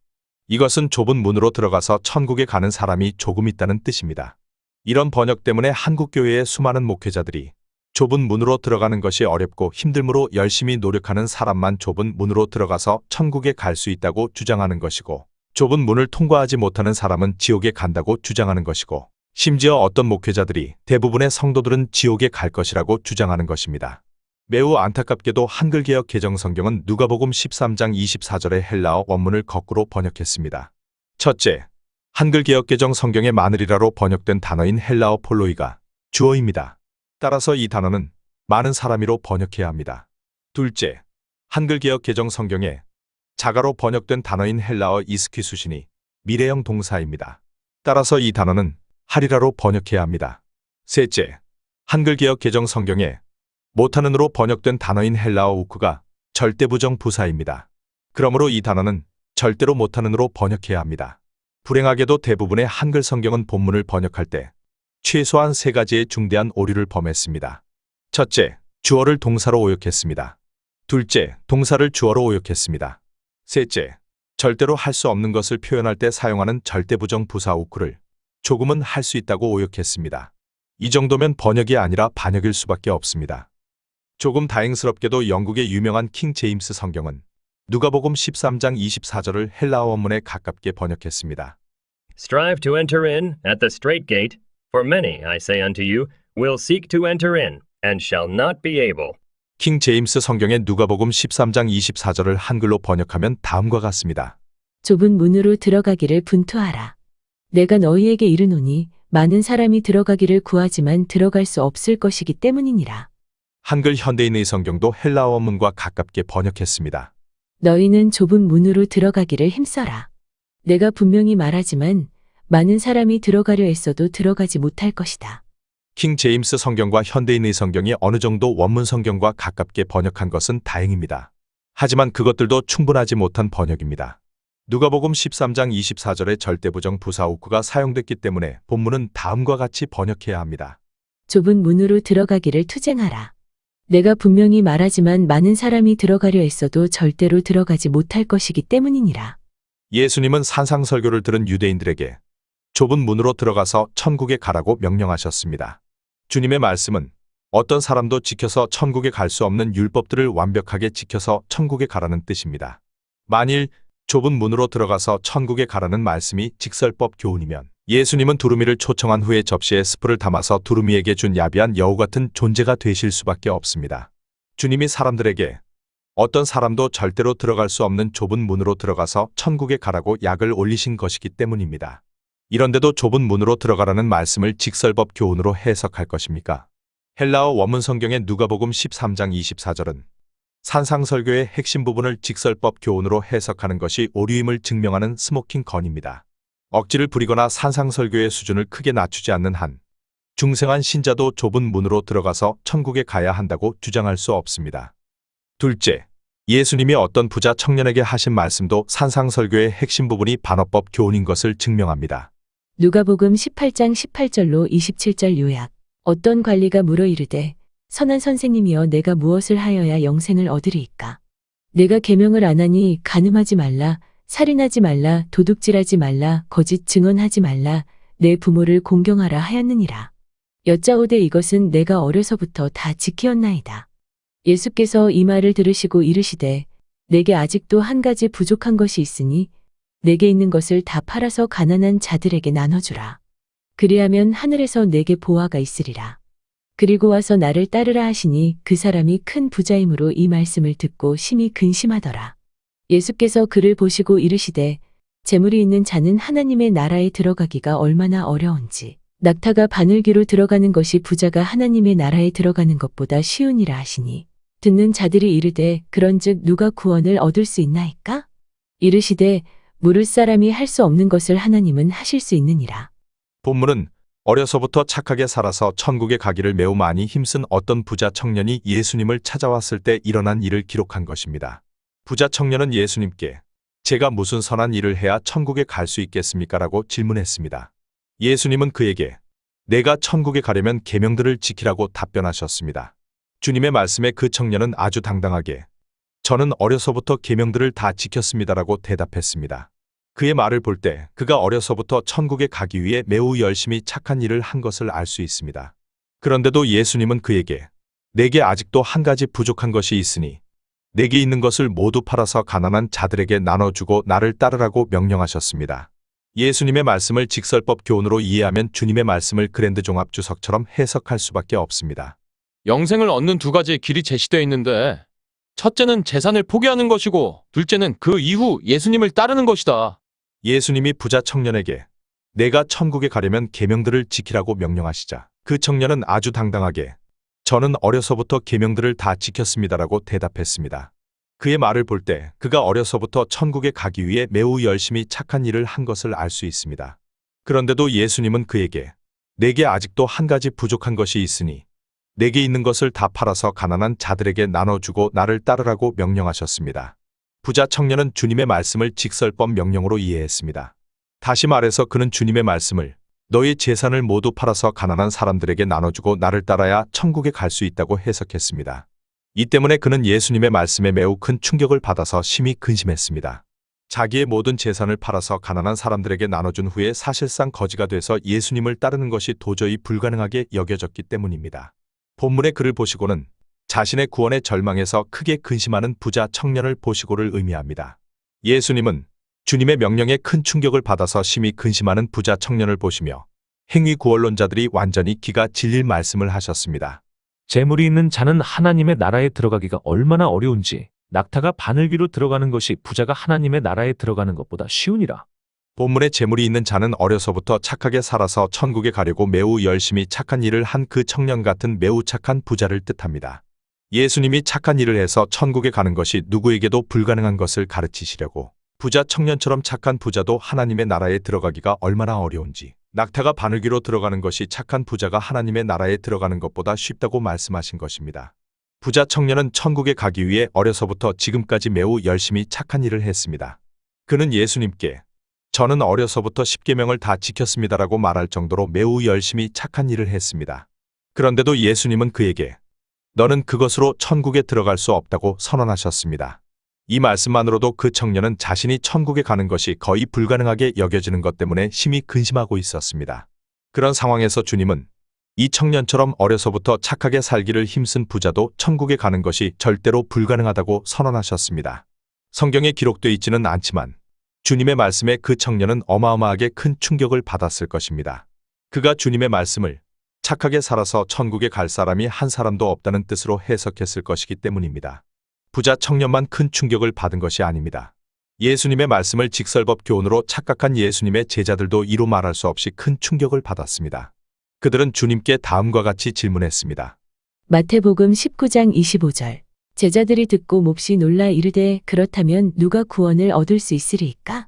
이것은 좁은 문으로 들어가서 천국에 가는 사람이 조금 있다는 뜻입니다. 이런 번역 때문에 한국 교회의 수많은 목회자들이 좁은 문으로 들어가는 것이 어렵고 힘들므로 열심히 노력하는 사람만 좁은 문으로 들어가서 천국에 갈 수 있다고 주장하는 것이고, 좁은 문을 통과하지 못하는 사람은 지옥에 간다고 주장하는 것이고, 심지어 어떤 목회자들이 대부분의 성도들은 지옥에 갈 것이라고 주장하는 것입니다. 매우 안타깝게도 한글개역 개정성경은 누가복음 13장 24절의 헬라어 원문을 거꾸로 번역했습니다. 첫째, 한글개역 개정 성경의 마늘이라로 번역된 단어인 헬라어 폴로이가 주어입니다. 따라서 이 단어는 많은 사람이로 번역해야 합니다. 둘째, 한글개역 개정 성경에 자가로 번역된 단어인 헬라어 이스퀴수신이 미래형 동사입니다. 따라서 이 단어는 하리라로 번역해야 합니다. 셋째, 한글개역 개정 성경에 못하는으로 번역된 단어인 헬라어 우크가 절대부정 부사입니다. 그러므로 이 단어는 절대로 못하는으로 번역해야 합니다. 불행하게도 대부분의 한글 성경은 본문을 번역할 때 최소한 세 가지의 중대한 오류를 범했습니다. 첫째, 주어를 동사로 오역했습니다. 둘째, 동사를 주어로 오역했습니다. 셋째, 절대로 할 수 없는 것을 표현할 때 사용하는 절대부정 부사 우크를 조금은 할 수 있다고 오역했습니다. 이 정도면 번역이 아니라 반역일 수밖에 없습니다. 조금 다행스럽게도 영국의 유명한 킹 제임스 성경은 누가복음 13장 24절을 헬라어 원문에 가깝게 번역했습니다. Strive to enter in at the strait gate, for many, I say unto you, will seek to enter in, and shall not be able. 킹 제임스 성경의 누가복음 13장 24절을 한글로 번역하면 다음과 같습니다. 좁은 문으로 들어가기를 분투하라. 내가 너희에게 이르노니 많은 사람이 들어가기를 구하지만 들어갈 수 없을 것이기 때문이니라. 한글 현대인의 성경도 헬라어 원문과 가깝게 번역했습니다. 너희는 좁은 문으로 들어가기를 힘써라. 내가 분명히 말하지만 많은 사람이 들어가려 했어도 들어가지 못할 것이다. 킹 제임스 성경과 현대인의 성경이 어느 정도 원문 성경과 가깝게 번역한 것은 다행입니다. 하지만 그것들도 충분하지 못한 번역입니다. 누가복음 13장 24절의 절대부정 부사 우크가 사용됐기 때문에 본문은 다음과 같이 번역해야 합니다. 좁은 문으로 들어가기를 투쟁하라. 내가 분명히 말하지만 많은 사람이 들어가려 했어도 절대로 들어가지 못할 것이기 때문이니라. 예수님은 산상설교를 들은 유대인들에게 좁은 문으로 들어가서 천국에 가라고 명령하셨습니다. 주님의 말씀은 어떤 사람도 지켜서 천국에 갈 수 없는 율법들을 완벽하게 지켜서 천국에 가라는 뜻입니다. 만일 좁은 문으로 들어가서 천국에 가라는 말씀이 직설법 교훈이면 예수님은 두루미를 초청한 후에 접시에 스프를 담아서 두루미에게 준 야비한 여우 같은 존재가 되실 수밖에 없습니다. 주님이 사람들에게 어떤 사람도 절대로 들어갈 수 없는 좁은 문으로 들어가서 천국에 가라고 약을 올리신 것이기 때문입니다. 이런데도 좁은 문으로 들어가라는 말씀을 직설법 교훈으로 해석할 것입니까? 헬라어 원문 성경의 누가복음 13장 24절은 산상설교의 핵심 부분을 직설법 교훈으로 해석하는 것이 오류임을 증명하는 스모킹 건입니다. 억지를 부리거나 산상설교의 수준을 크게 낮추지 않는 한 중생한 신자도 좁은 문으로 들어가서 천국에 가야 한다고 주장할 수 없습니다. 둘째, 예수님이 어떤 부자 청년에게 하신 말씀도 산상설교의 핵심 부분이 반어법 교훈인 것을 증명합니다. 누가복음 18장 18절로 27절 요약. 어떤 관리가 물어 이르되 선한 선생님이여 내가 무엇을 하여야 영생을 얻으리이까? 내가 계명을 안 하니 간음하지 말라, 살인하지 말라, 도둑질하지 말라, 거짓 증언하지 말라, 내 부모를 공경하라 하였느니라. 여짜오되 이것은 내가 어려서부터 다 지키었나이다. 예수께서 이 말을 들으시고 이르시되 내게 아직도 한 가지 부족한 것이 있으니 내게 있는 것을 다 팔아서 가난한 자들에게 나눠주라. 그리하면 하늘에서 내게 보화가 있으리라. 그리고 와서 나를 따르라 하시니 그 사람이 큰 부자이므로 이 말씀을 듣고 심히 근심하더라. 예수께서 그를 보시고 이르시되 재물이 있는 자는 하나님의 나라에 들어가기가 얼마나 어려운지 낙타가 바늘귀로 들어가는 것이 부자가 하나님의 나라에 들어가는 것보다 쉬우니라 하시니 듣는 자들이 이르되 그런즉 누가 구원을 얻을 수 있나이까? 이르시되 물을 사람이 할 수 없는 것을 하나님은 하실 수 있느니라. 본문은 어려서부터 착하게 살아서 천국에 가기를 매우 많이 힘쓴 어떤 부자 청년이 예수님을 찾아왔을 때 일어난 일을 기록한 것입니다. 부자 청년은 예수님께 제가 무슨 선한 일을 해야 천국에 갈 수 있겠습니까? 라고 질문했습니다. 예수님은 그에게 내가 천국에 가려면 계명들을 지키라고 답변하셨습니다. 주님의 말씀에 그 청년은 아주 당당하게 저는 어려서부터 계명들을 다 지켰습니다라고 대답했습니다. 그의 말을 볼 때 그가 어려서부터 천국에 가기 위해 매우 열심히 착한 일을 한 것을 알 수 있습니다. 그런데도 예수님은 그에게 내게 아직도 한 가지 부족한 것이 있으니 내게 있는 것을 모두 팔아서 가난한 자들에게 나눠주고 나를 따르라고 명령하셨습니다. 예수님의 말씀을 직설법 교훈으로 이해하면 주님의 말씀을 그랜드 종합 주석처럼 해석할 수밖에 없습니다. 영생을 얻는 두 가지의 길이 제시되어 있는데 첫째는 재산을 포기하는 것이고 둘째는 그 이후 예수님을 따르는 것이다. 예수님이 부자 청년에게 내가 천국에 가려면 계명들을 지키라고 명령하시자 그 청년은 아주 당당하게 저는 어려서부터 계명들을 다 지켰습니다라고 대답했습니다. 그의 말을 볼 때 그가 어려서부터 천국에 가기 위해 매우 열심히 착한 일을 한 것을 알 수 있습니다. 그런데도 예수님은 그에게 내게 아직도 한 가지 부족한 것이 있으니 내게 있는 것을 다 팔아서 가난한 자들에게 나눠주고 나를 따르라고 명령하셨습니다. 부자 청년은 주님의 말씀을 직설법 명령으로 이해했습니다. 다시 말해서 그는 주님의 말씀을 너의 재산을 모두 팔아서 가난한 사람들에게 나눠주고 나를 따라야 천국에 갈 수 있다고 해석했습니다. 이 때문에 그는 예수님의 말씀에 매우 큰 충격을 받아서 심히 근심했습니다. 자기의 모든 재산을 팔아서 가난한 사람들에게 나눠준 후에 사실상 거지가 돼서 예수님을 따르는 것이 도저히 불가능하게 여겨졌기 때문입니다. 본문의 글을 보시고는 자신의 구원에 절망해서 크게 근심하는 부자 청년을 보시고를 의미합니다. 예수님은 주님의 명령에 큰 충격을 받아서 심히 근심하는 부자 청년을 보시며 행위 구원론자들이 완전히 기가 질릴 말씀을 하셨습니다. 재물이 있는 자는 하나님의 나라에 들어가기가 얼마나 어려운지 낙타가 바늘귀로 들어가는 것이 부자가 하나님의 나라에 들어가는 것보다 쉬우니라. 본문에 재물이 있는 자는 어려서부터 착하게 살아서 천국에 가려고 매우 열심히 착한 일을 한 그 청년 같은 매우 착한 부자를 뜻합니다. 예수님이 착한 일을 해서 천국에 가는 것이 누구에게도 불가능한 것을 가르치시려고 부자 청년처럼 착한 부자도 하나님의 나라에 들어가기가 얼마나 어려운지 낙타가 바늘귀로 들어가는 것이 착한 부자가 하나님의 나라에 들어가는 것보다 쉽다고 말씀하신 것입니다. 부자 청년은 천국에 가기 위해 어려서부터 지금까지 매우 열심히 착한 일을 했습니다. 그는 예수님께 저는 어려서부터 십계명을 다 지켰습니다라고 말할 정도로 매우 열심히 착한 일을 했습니다. 그런데도 예수님은 그에게 너는 그것으로 천국에 들어갈 수 없다고 선언하셨습니다. 이 말씀만으로도 그 청년은 자신이 천국에 가는 것이 거의 불가능하게 여겨지는 것 때문에 심히 근심하고 있었습니다. 그런 상황에서 주님은 이 청년처럼 어려서부터 착하게 살기를 힘쓴 부자도 천국에 가는 것이 절대로 불가능하다고 선언하셨습니다. 성경에 기록되어 있지는 않지만 주님의 말씀에 그 청년은 어마어마하게 큰 충격을 받았을 것입니다. 그가 주님의 말씀을 착하게 살아서 천국에 갈 사람이 한 사람도 없다는 뜻으로 해석했을 것이기 때문입니다. 부자 청년만 큰 충격을 받은 것이 아닙니다. 예수님의 말씀을 직설법 교훈으로 착각한 예수님의 제자들도 이루 말할 수 없이 큰 충격을 받았습니다. 그들은 주님께 다음과 같이 질문했습니다. 마태복음 19장 25절. 제자들이 듣고 몹시 놀라 이르되 그렇다면 누가 구원을 얻을 수 있으리이까?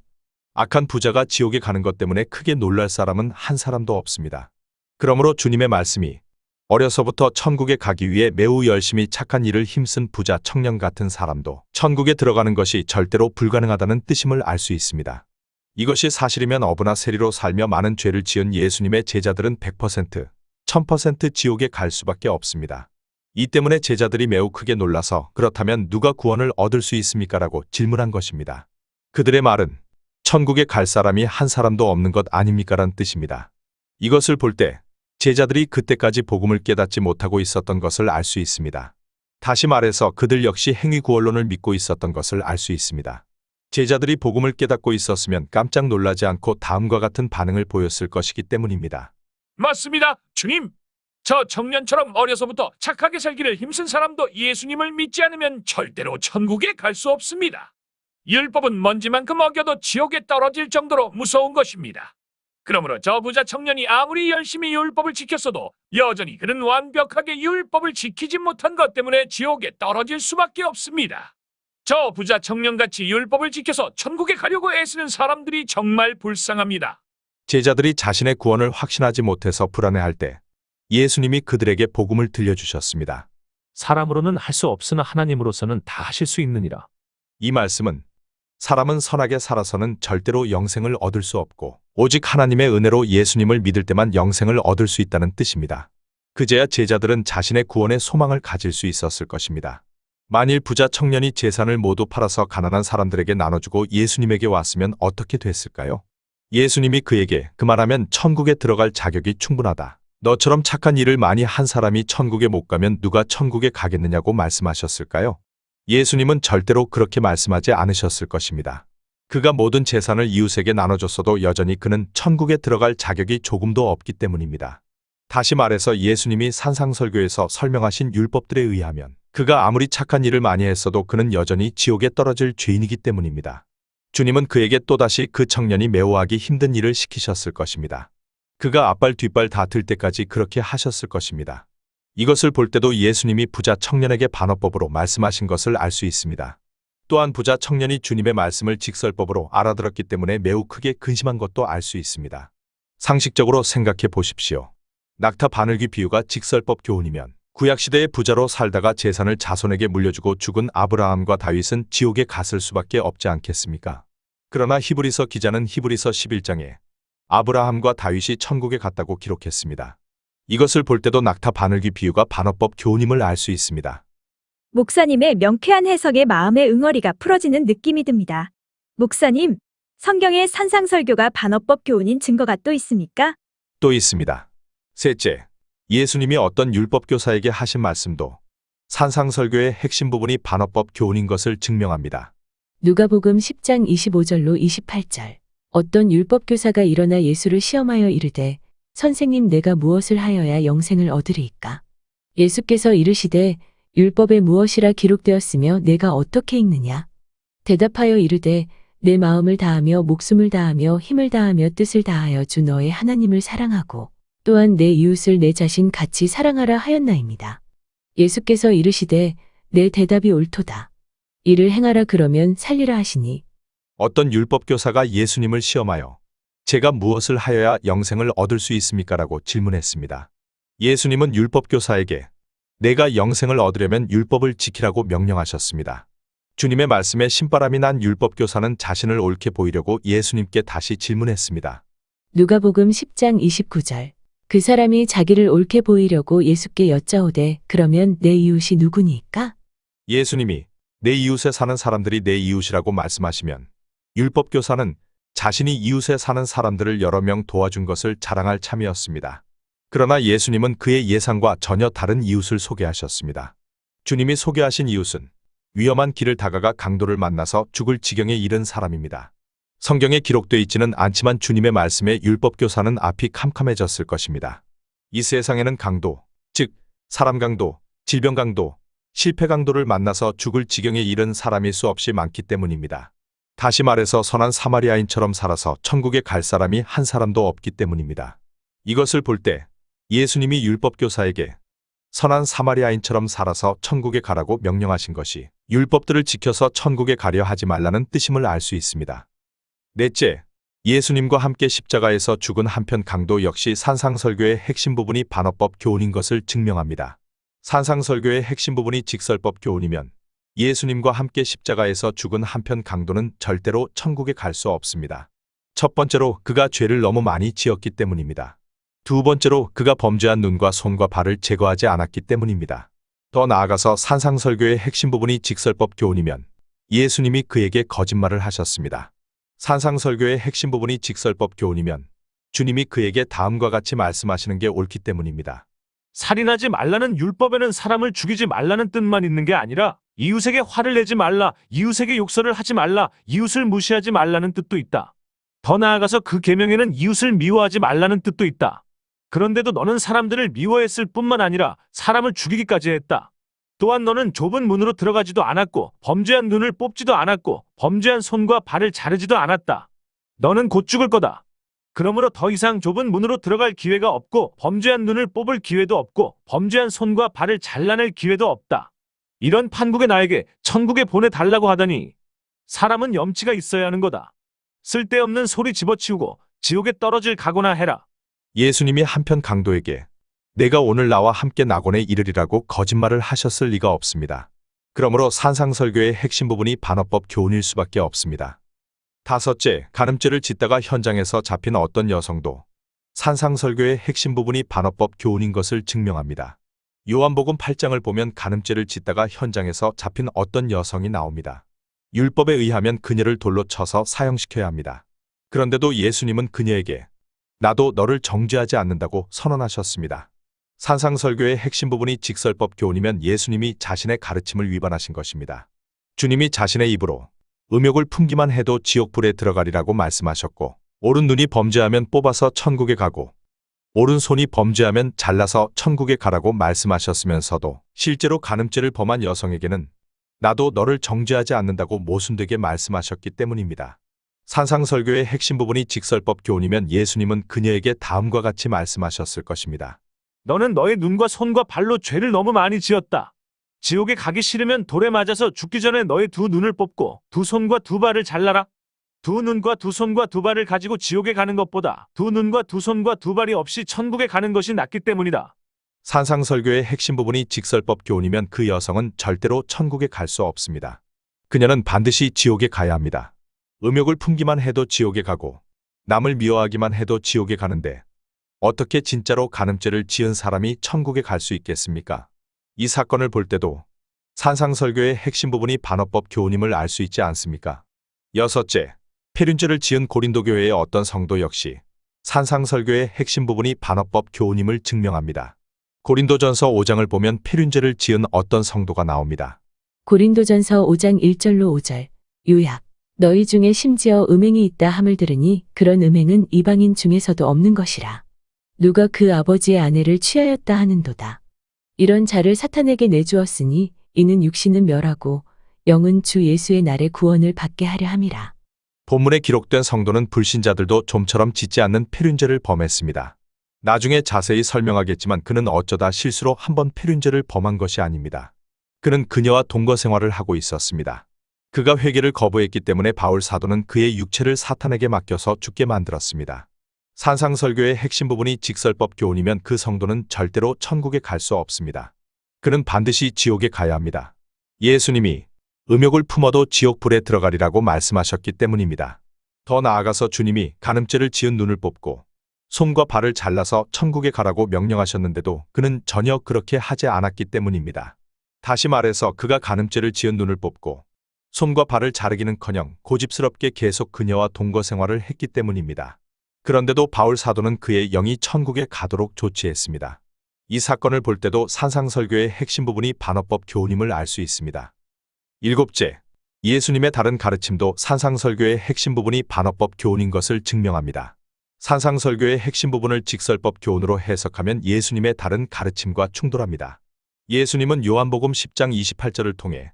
악한 부자가 지옥에 가는 것 때문에 크게 놀랄 사람은 한 사람도 없습니다. 그러므로 주님의 말씀이 어려서부터 천국에 가기 위해 매우 열심히 착한 일을 힘쓴 부자 청년 같은 사람도 천국에 들어가는 것이 절대로 불가능하다는 뜻임을 알 수 있습니다. 이것이 사실이면 어부나 세리로 살며 많은 죄를 지은 예수님의 제자들은 100%, 1000% 지옥에 갈 수밖에 없습니다. 이 때문에 제자들이 매우 크게 놀라서 그렇다면 누가 구원을 얻을 수 있습니까? 라고 질문한 것입니다. 그들의 말은 천국에 갈 사람이 한 사람도 없는 것 아닙니까? 라는 뜻입니다. 이것을 볼 때 제자들이 그때까지 복음을 깨닫지 못하고 있었던 것을 알 수 있습니다. 다시 말해서 그들 역시 행위구원론을 믿고 있었던 것을 알 수 있습니다. 제자들이 복음을 깨닫고 있었으면 깜짝 놀라지 않고 다음과 같은 반응을 보였을 것이기 때문입니다. 맞습니다, 주님. 저 청년처럼 어려서부터 착하게 살기를 힘쓴 사람도 예수님을 믿지 않으면 절대로 천국에 갈 수 없습니다. 율법은 먼지만큼 어겨도 지옥에 떨어질 정도로 무서운 것입니다. 그러므로 저 부자 청년이 아무리 열심히 율법을 지켰어도 여전히 그는 완벽하게 율법을 지키지 못한 것 때문에 지옥에 떨어질 수밖에 없습니다. 저 부자 청년같이 율법을 지켜서 천국에 가려고 애쓰는 사람들이 정말 불쌍합니다. 제자들이 자신의 구원을 확신하지 못해서 불안해할 때 예수님이 그들에게 복음을 들려주셨습니다. 사람으로는 할 수 없으나 하나님으로서는 다 하실 수 있느니라. 이 말씀은 사람은 선하게 살아서는 절대로 영생을 얻을 수 없고 오직 하나님의 은혜로 예수님을 믿을 때만 영생을 얻을 수 있다는 뜻입니다. 그제야 제자들은 자신의 구원의 소망을 가질 수 있었을 것입니다. 만일 부자 청년이 재산을 모두 팔아서 가난한 사람들에게 나눠주고 예수님에게 왔으면 어떻게 됐을까요? 예수님이 그에게 그만하면 천국에 들어갈 자격이 충분하다. 너처럼 착한 일을 많이 한 사람이 천국에 못 가면 누가 천국에 가겠느냐고 말씀하셨을까요? 예수님은 절대로 그렇게 말씀하지 않으셨을 것입니다. 그가 모든 재산을 이웃에게 나눠줬어도 여전히 그는 천국에 들어갈 자격이 조금도 없기 때문입니다. 다시 말해서 예수님이 산상설교에서 설명하신 율법들에 의하면 그가 아무리 착한 일을 많이 했어도 그는 여전히 지옥에 떨어질 죄인이기 때문입니다. 주님은 그에게 또다시 그 청년이 매우 하기 힘든 일을 시키셨을 것입니다. 그가 앞발 뒷발 다 들 때까지 그렇게 하셨을 것입니다. 이것을 볼 때도 예수님이 부자 청년에게 반어법으로 말씀하신 것을 알 수 있습니다. 또한 부자 청년이 주님의 말씀을 직설법으로 알아들었기 때문에 매우 크게 근심한 것도 알 수 있습니다. 상식적으로 생각해 보십시오. 낙타 바늘귀 비유가 직설법 교훈이면 구약시대의 부자로 살다가 재산을 자손에게 물려주고 죽은 아브라함과 다윗은 지옥에 갔을 수밖에 없지 않겠습니까? 그러나 히브리서 기자는 히브리서 11장에 아브라함과 다윗이 천국에 갔다고 기록했습니다. 이것을 볼 때도 낙타 바늘귀 비유가 반어법 교훈임을 알 수 있습니다. 목사님의 명쾌한 해석에 마음의 응어리가 풀어지는 느낌이 듭니다. 목사님, 성경에 산상설교가 반어법 교훈인 증거가 또 있습니까? 또 있습니다. 셋째, 예수님이 어떤 율법교사에게 하신 말씀도 산상설교의 핵심 부분이 반어법 교훈인 것을 증명합니다. 누가복음 10장 25절로 28절. 어떤 율법교사가 일어나 예수를 시험하여 이르되 선생님 내가 무엇을 하여야 영생을 얻으리이까? 예수께서 이르시되 율법에 무엇이라 기록되었으며 내가 어떻게 읽느냐? 대답하여 이르되 내 마음을 다하며 목숨을 다하며 힘을 다하며 뜻을 다하여 주 너의 하나님을 사랑하고 또한 내 이웃을 내 자신 같이 사랑하라 하였나이다. 예수께서 이르시되 내 대답이 옳도다. 이를 행하라 그러면 살리라 하시니. 어떤 율법교사가 예수님을 시험하여 제가 무엇을 하여야 영생을 얻을 수 있습니까? 라고 질문했습니다. 예수님은 율법교사에게 내가 영생을 얻으려면 율법을 지키라고 명령하셨습니다. 주님의 말씀에 신바람이 난 율법교사는 자신을 옳게 보이려고 예수님께 다시 질문했습니다. 누가복음 10장 29절. 그 사람이 자기를 옳게 보이려고 예수께 여짜오되 그러면 내 이웃이 누구니까? 예수님이 내 이웃에 사는 사람들이 내 이웃이라고 말씀하시면 율법교사는 자신이 이웃에 사는 사람들을 여러 명 도와준 것을 자랑할 참이었습니다. 그러나 예수님은 그의 예상과 전혀 다른 이웃을 소개하셨습니다. 주님이 소개하신 이웃은 위험한 길을 다가가 강도를 만나서 죽을 지경에 이른 사람입니다. 성경에 기록되어 있지는 않지만 주님의 말씀에 율법교사는 앞이 캄캄해졌을 것입니다. 이 세상에는 강도, 즉 사람 강도, 질병 강도, 실패 강도를 만나서 죽을 지경에 이른 사람이 수없이 많기 때문입니다. 다시 말해서 선한 사마리아인처럼 살아서 천국에 갈 사람이 한 사람도 없기 때문입니다. 이것을 볼 때 예수님이 율법교사에게 선한 사마리아인처럼 살아서 천국에 가라고 명령하신 것이 율법들을 지켜서 천국에 가려 하지 말라는 뜻임을 알 수 있습니다. 넷째, 예수님과 함께 십자가에서 죽은 한편 강도 역시 산상설교의 핵심 부분이 반어법 교훈인 것을 증명합니다. 산상설교의 핵심 부분이 직설법 교훈이면 예수님과 함께 십자가에서 죽은 한편 강도는 절대로 천국에 갈 수 없습니다. 첫 번째로 그가 죄를 너무 많이 지었기 때문입니다. 두 번째로 그가 범죄한 눈과 손과 발을 제거하지 않았기 때문입니다. 더 나아가서 산상설교의 핵심 부분이 직설법 교훈이면 예수님이 그에게 거짓말을 하셨습니다. 산상설교의 핵심 부분이 직설법 교훈이면 주님이 그에게 다음과 같이 말씀하시는 게 옳기 때문입니다. 살인하지 말라는 율법에는 사람을 죽이지 말라는 뜻만 있는 게 아니라 이웃에게 화를 내지 말라, 이웃에게 욕설을 하지 말라, 이웃을 무시하지 말라는 뜻도 있다. 더 나아가서 그 계명에는 이웃을 미워하지 말라는 뜻도 있다. 그런데도 너는 사람들을 미워했을 뿐만 아니라 사람을 죽이기까지 했다. 또한 너는 좁은 문으로 들어가지도 않았고 범죄한 눈을 뽑지도 않았고 범죄한 손과 발을 자르지도 않았다. 너는 곧 죽을 거다. 그러므로 더 이상 좁은 문으로 들어갈 기회가 없고 범죄한 눈을 뽑을 기회도 없고 범죄한 손과 발을 잘라낼 기회도 없다. 이런 판국의 나에게 천국에 보내달라고 하다니 사람은 염치가 있어야 하는 거다. 쓸데없는 소리 집어치우고 지옥에 떨어질 각오나 해라. 예수님이 한편 강도에게 내가 오늘 나와 함께 낙원에 이르리라고 거짓말을 하셨을 리가 없습니다. 그러므로 산상설교의 핵심 부분이 반어법 교훈일 수밖에 없습니다. 다섯째, 간음죄를 짓다가 현장에서 잡힌 어떤 여성도 산상설교의 핵심 부분이 반어법 교훈인 것을 증명합니다. 요한복음 8장을 보면 간음죄를 짓다가 현장에서 잡힌 어떤 여성이 나옵니다. 율법에 의하면 그녀를 돌로 쳐서 사형시켜야 합니다. 그런데도 예수님은 그녀에게 나도 너를 정죄하지 않는다고 선언하셨습니다. 산상설교의 핵심 부분이 직설법 교훈이면 예수님이 자신의 가르침을 위반하신 것입니다. 주님이 자신의 입으로 음욕을 품기만 해도 지옥불에 들어가리라고 말씀하셨고, 오른 눈이 범죄하면 뽑아서 천국에 가고 오른손이 범죄하면 잘라서 천국에 가라고 말씀하셨으면서도 실제로 간음죄를 범한 여성에게는 나도 너를 정죄하지 않는다고 모순되게 말씀하셨기 때문입니다. 산상설교의 핵심 부분이 직설법 교훈이면 예수님은 그녀에게 다음과 같이 말씀하셨을 것입니다. 너는 너의 눈과 손과 발로 죄를 너무 많이 지었다. 지옥에 가기 싫으면 돌에 맞아서 죽기 전에 너의 두 눈을 뽑고 두 손과 두 발을 잘라라. 두 눈과 두 손과 두 발을 가지고 지옥에 가는 것보다 두 눈과 두 손과 두 발이 없이 천국에 가는 것이 낫기 때문이다. 산상설교의 핵심 부분이 직설법 교훈이면 그 여성은 절대로 천국에 갈 수 없습니다. 그녀는 반드시 지옥에 가야 합니다. 음욕을 품기만 해도 지옥에 가고 남을 미워하기만 해도 지옥에 가는데 어떻게 진짜로 간음죄를 지은 사람이 천국에 갈 수 있겠습니까? 이 사건을 볼 때도 산상설교의 핵심 부분이 반어법 교훈임을 알 수 있지 않습니까? 여섯째, 폐륜죄를 지은 고린도 교회의 어떤 성도 역시 산상설교의 핵심 부분이 반어법 교훈임을 증명합니다. 고린도전서 5장을 보면 폐륜죄를 지은 어떤 성도가 나옵니다. 고린도전서 5장 1절로 5절. 요약. 너희 중에 심지어 음행이 있다 함을 들으니 그런 음행은 이방인 중에서도 없는 것이라. 누가 그 아버지의 아내를 취하였다 하는도다. 이런 자를 사탄에게 내주었으니 이는 육신은 멸하고 영은 주 예수의 날에 구원을 받게 하려 함이라. 본문에 기록된 성도는 불신자들도 좀처럼 짓지 않는 폐륜죄를 범했습니다. 나중에 자세히 설명하겠지만 그는 어쩌다 실수로 한번 폐륜죄를 범한 것이 아닙니다. 그는 그녀와 동거 생활을 하고 있었습니다. 그가 회개를 거부했기 때문에 바울 사도는 그의 육체를 사탄에게 맡겨서 죽게 만들었습니다. 산상설교의 핵심 부분이 직설법 교훈이면 그 성도는 절대로 천국에 갈 수 없습니다. 그는 반드시 지옥에 가야 합니다. 예수님이 음욕을 품어도 지옥불에 들어가리라고 말씀하셨기 때문입니다. 더 나아가서 주님이 간음죄를 지은 눈을 뽑고 손과 발을 잘라서 천국에 가라고 명령하셨는데도 그는 전혀 그렇게 하지 않았기 때문입니다. 다시 말해서 그가 간음죄를 지은 눈을 뽑고 손과 발을 자르기는커녕 고집스럽게 계속 그녀와 동거 생활을 했기 때문입니다. 그런데도 바울 사도는 그의 영이 천국에 가도록 조치했습니다. 이 사건을 볼 때도 산상설교의 핵심 부분이 반어법 교훈임을 알 수 있습니다. 일곱째, 예수님의 다른 가르침도 산상설교의 핵심 부분이 반어법 교훈인 것을 증명합니다. 산상설교의 핵심 부분을 직설법 교훈으로 해석하면 예수님의 다른 가르침과 충돌합니다. 예수님은 요한복음 10장 28절을 통해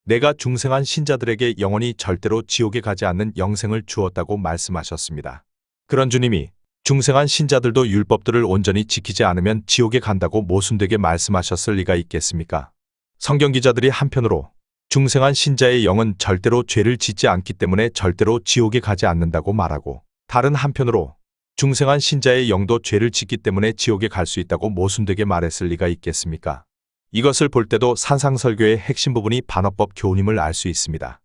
내가 중생한 신자들에게 영원히 절대로 지옥에 가지 않는 영생을 주었다고 말씀하셨습니다. 그런 주님이 중생한 신자들도 율법들을 온전히 지키지 않으면 지옥에 간다고 모순되게 말씀하셨을 리가 있겠습니까? 성경기자들이 한편으로 중생한 신자의 영은 절대로 죄를 짓지 않기 때문에 절대로 지옥에 가지 않는다고 말하고, 다른 한편으로 중생한 신자의 영도 죄를 짓기 때문에 지옥에 갈 수 있다고 모순되게 말했을 리가 있겠습니까? 이것을 볼 때도 산상설교의 핵심 부분이 반어법 교훈임을 알 수 있습니다.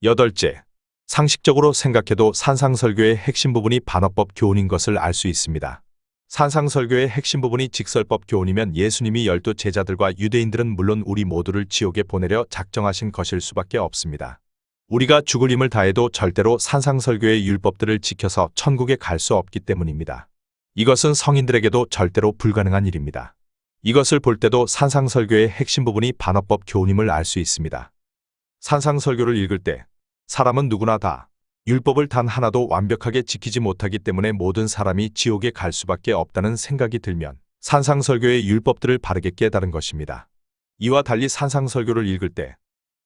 여덟째, 상식적으로 생각해도 산상설교의 핵심 부분이 반어법 교훈인 것을 알 수 있습니다. 산상설교의 핵심 부분이 직설법 교훈이면 예수님이 12 제자들과 유대인들은 물론 우리 모두를 지옥에 보내려 작정하신 것일 수밖에 없습니다. 우리가 죽을 힘을 다해도 절대로 산상설교의 율법들을 지켜서 천국에 갈 수 없기 때문입니다. 이것은 성인들에게도 절대로 불가능한 일입니다. 이것을 볼 때도 산상설교의 핵심 부분이 반어법 교훈임을 알 수 있습니다. 산상설교를 읽을 때 사람은 누구나 다 율법을 단 하나도 완벽하게 지키지 못하기 때문에 모든 사람이 지옥에 갈 수밖에 없다는 생각이 들면 산상설교의 율법들을 바르게 깨달은 것입니다. 이와 달리 산상설교를 읽을 때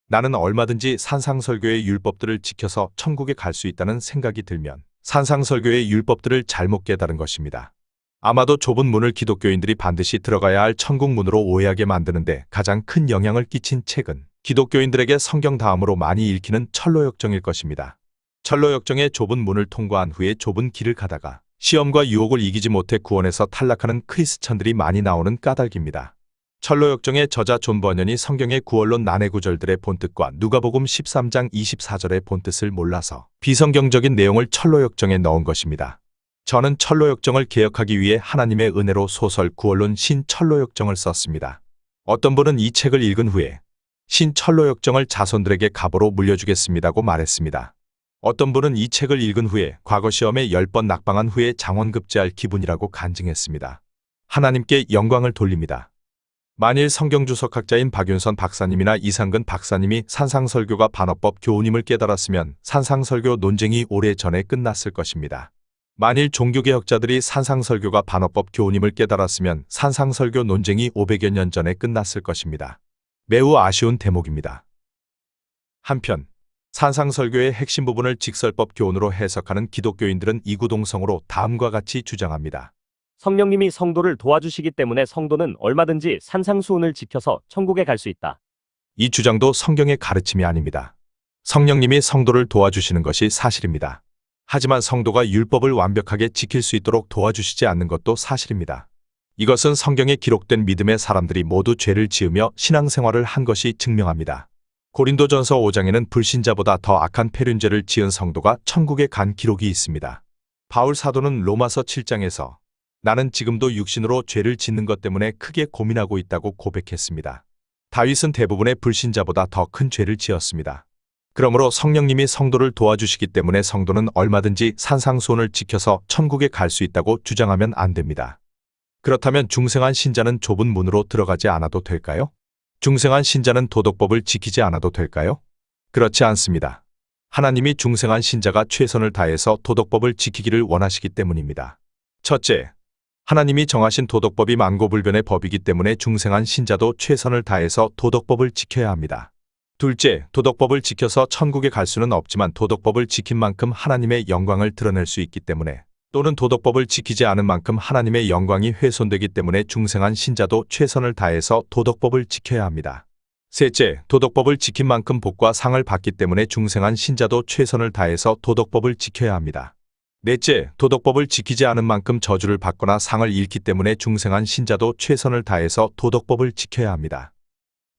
나는 얼마든지 산상설교의 율법들을 지켜서 천국에 갈 수 있다는 생각이 들면 산상설교의 율법들을 잘못 깨달은 것입니다. 아마도 좁은 문을 기독교인들이 반드시 들어가야 할 천국 문으로 오해하게 만드는데 가장 큰 영향을 끼친 책은 기독교인들에게 성경 다음으로 많이 읽히는 철로역정일 것입니다. 철로역정의 좁은 문을 통과한 후에 좁은 길을 가다가 시험과 유혹을 이기지 못해 구원에서 탈락하는 크리스천들이 많이 나오는 까닭입니다. 철로역정의 저자 존 버년이 성경의 구원론 난해 구절들의 본뜻과 누가복음 13장 24절의 본뜻을 몰라서 비성경적인 내용을 철로역정에 넣은 것입니다. 저는 철로역정을 개혁하기 위해 하나님의 은혜로 소설 구원론 신철로역정을 썼습니다. 어떤 분은 이 책을 읽은 후에 신철로역정을 자손들에게 갑오로 물려주겠습니다고 말했습니다. 어떤 분은 이 책을 읽은 후에 과거 시험에 10번 낙방한 후에 장원급제할 기분이라고 간증했습니다. 하나님께 영광을 돌립니다. 만일 성경주석학자인 박윤선 박사님이나 이상근 박사님이 산상설교가 반어법 교훈임을 깨달았으면 산상설교 논쟁이 오래전에 끝났을 것입니다. 만일 종교개혁자들이 산상설교가 반어법 교훈임을 깨달았으면 산상설교 논쟁이 500여 년 전에 끝났을 것입니다. 매우 아쉬운 대목입니다. 한편 산상설교의 핵심 부분을 직설법 교훈으로 해석하는 기독교인들은 이구동성으로 다음과 같이 주장합니다. 성령님이 성도를 도와주시기 때문에 성도는 얼마든지 산상수훈을 지켜서 천국에 갈 수 있다. 이 주장도 성경의 가르침이 아닙니다. 성령님이 성도를 도와주시는 것이 사실입니다. 하지만 성도가 율법을 완벽하게 지킬 수 있도록 도와주시지 않는 것도 사실입니다. 이것은 성경에 기록된 믿음의 사람들이 모두 죄를 지으며 신앙생활을 한 것이 증명합니다. 고린도전서 5장에는 불신자보다 더 악한 폐륜죄를 지은 성도가 천국에 간 기록이 있습니다. 바울 사도는 로마서 7장에서 나는 지금도 육신으로 죄를 짓는 것 때문에 크게 고민하고 있다고 고백했습니다. 다윗은 대부분의 불신자보다 더 큰 죄를 지었습니다. 그러므로 성령님이 성도를 도와주시기 때문에 성도는 얼마든지 산상수훈을 지켜서 천국에 갈 수 있다고 주장하면 안 됩니다. 그렇다면 중생한 신자는 좁은 문으로 들어가지 않아도 될까요? 중생한 신자는 도덕법을 지키지 않아도 될까요? 그렇지 않습니다. 하나님이 중생한 신자가 최선을 다해서 도덕법을 지키기를 원하시기 때문입니다. 첫째, 하나님이 정하신 도덕법이 만고불변의 법이기 때문에 중생한 신자도 최선을 다해서 도덕법을 지켜야 합니다. 둘째, 도덕법을 지켜서 천국에 갈 수는 없지만 도덕법을 지킨 만큼 하나님의 영광을 드러낼 수 있기 때문에 또는 도덕법을 지키지 않은 만큼 하나님의 영광이 훼손되기 때문에 중생한 신자도 최선을 다해서 도덕법을 지켜야 합니다. 셋째, 도덕법을 지킨 만큼 복과 상을 받기 때문에 중생한 신자도 최선을 다해서 도덕법을 지켜야 합니다. 넷째, 도덕법을 지키지 않은 만큼 저주를 받거나 상을 잃기 때문에 중생한 신자도 최선을 다해서 도덕법을 지켜야 합니다.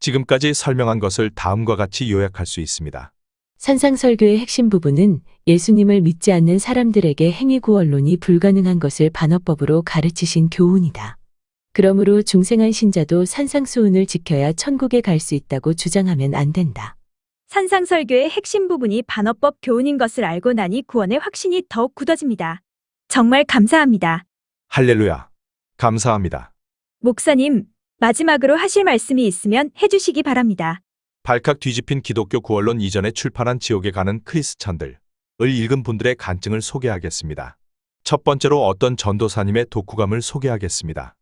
지금까지 설명한 것을 다음과 같이 요약할 수 있습니다. 산상설교의 핵심 부분은 예수님을 믿지 않는 사람들에게 행위구원론이 불가능한 것을 반어법으로 가르치신 교훈이다. 그러므로 중생한 신자도 산상수훈을 지켜야 천국에 갈 수 있다고 주장하면 안 된다. 산상설교의 핵심 부분이 반어법 교훈인 것을 알고 나니 구원의 확신이 더욱 굳어집니다. 정말 감사합니다. 할렐루야. 감사합니다. 목사님, 마지막으로 하실 말씀이 있으면 해주시기 바랍니다. 발칵 뒤집힌 기독교 구원론 이전에 출판한 지옥에 가는 크리스천들을 읽은 분들의 간증을 소개하겠습니다. 첫 번째로 어떤 전도사님의 독후감을 소개하겠습니다.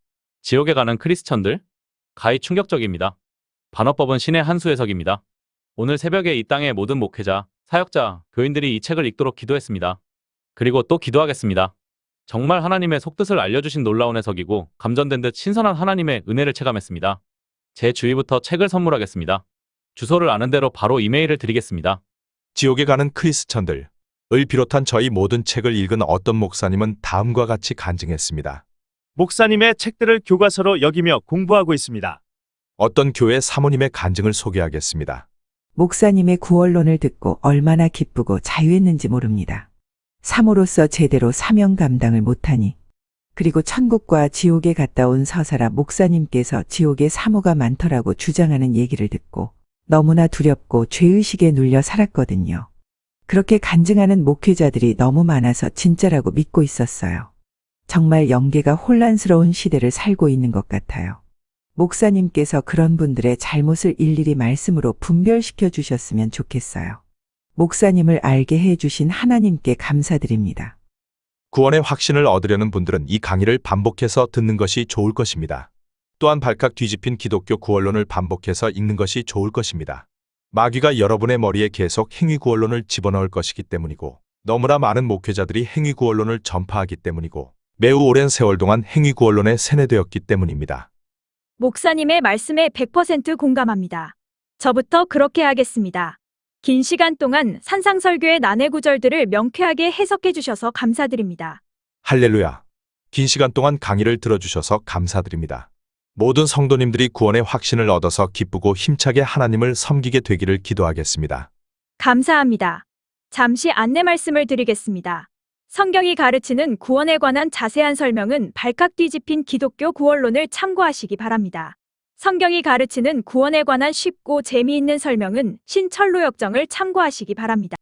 지옥에 가는 크리스천들? 가히 충격적입니다. 반어법은 신의 한 수 해석입니다. 오늘 새벽에 이 땅의 모든 목회자, 사역자, 교인들이 이 책을 읽도록 기도했습니다. 그리고 또 기도하겠습니다. 정말 하나님의 속뜻을 알려주신 놀라운 해석이고 감전된 듯 신선한 하나님의 은혜를 체감했습니다. 제 주위부터 책을 선물하겠습니다. 주소를 아는 대로 바로 이메일을 드리겠습니다. 지옥에 가는 크리스천들을 비롯한 저희 모든 책을 읽은 어떤 목사님은 다음과 같이 간증했습니다. 목사님의 책들을 교과서로 여기며 공부하고 있습니다. 어떤 교회 사모님의 간증을 소개하겠습니다. 목사님의 구원론을 듣고 얼마나 기쁘고 자유했는지 모릅니다. 사모로서 제대로 사명 감당을 못하니, 그리고 천국과 지옥에 갔다 온 서사라 목사님께서 지옥에 사모가 많더라고 주장하는 얘기를 듣고 너무나 두렵고 죄의식에 눌려 살았거든요. 그렇게 간증하는 목회자들이 너무 많아서 진짜라고 믿고 있었어요. 정말 영계가 혼란스러운 시대를 살고 있는 것 같아요. 목사님께서 그런 분들의 잘못을 일일이 말씀으로 분별시켜 주셨으면 좋겠어요. 목사님을 알게 해주신 하나님께 감사드립니다. 구원의 확신을 얻으려는 분들은 이 강의를 반복해서 듣는 것이 좋을 것입니다. 또한 발칵 뒤집힌 기독교 구원론을 반복해서 읽는 것이 좋을 것입니다. 마귀가 여러분의 머리에 계속 행위구원론을 집어넣을 것이기 때문이고 너무나 많은 목회자들이 행위구원론을 전파하기 때문이고 매우 오랜 세월 동안 행위구원론에 세뇌되었기 때문입니다. 목사님의 말씀에 100% 공감합니다. 저부터 그렇게 하겠습니다. 긴 시간 동안 산상설교의 난해 구절들을 명쾌하게 해석해 주셔서 감사드립니다. 할렐루야. 긴 시간 동안 강의를 들어주셔서 감사드립니다. 모든 성도님들이 구원의 확신을 얻어서 기쁘고 힘차게 하나님을 섬기게 되기를 기도하겠습니다. 감사합니다. 잠시 안내 말씀을 드리겠습니다. 성경이 가르치는 구원에 관한 자세한 설명은 발칵 뒤집힌 기독교 구원론을 참고하시기 바랍니다. 성경이 가르치는 구원에 관한 쉽고 재미있는 설명은 신철로 역정을 참고하시기 바랍니다.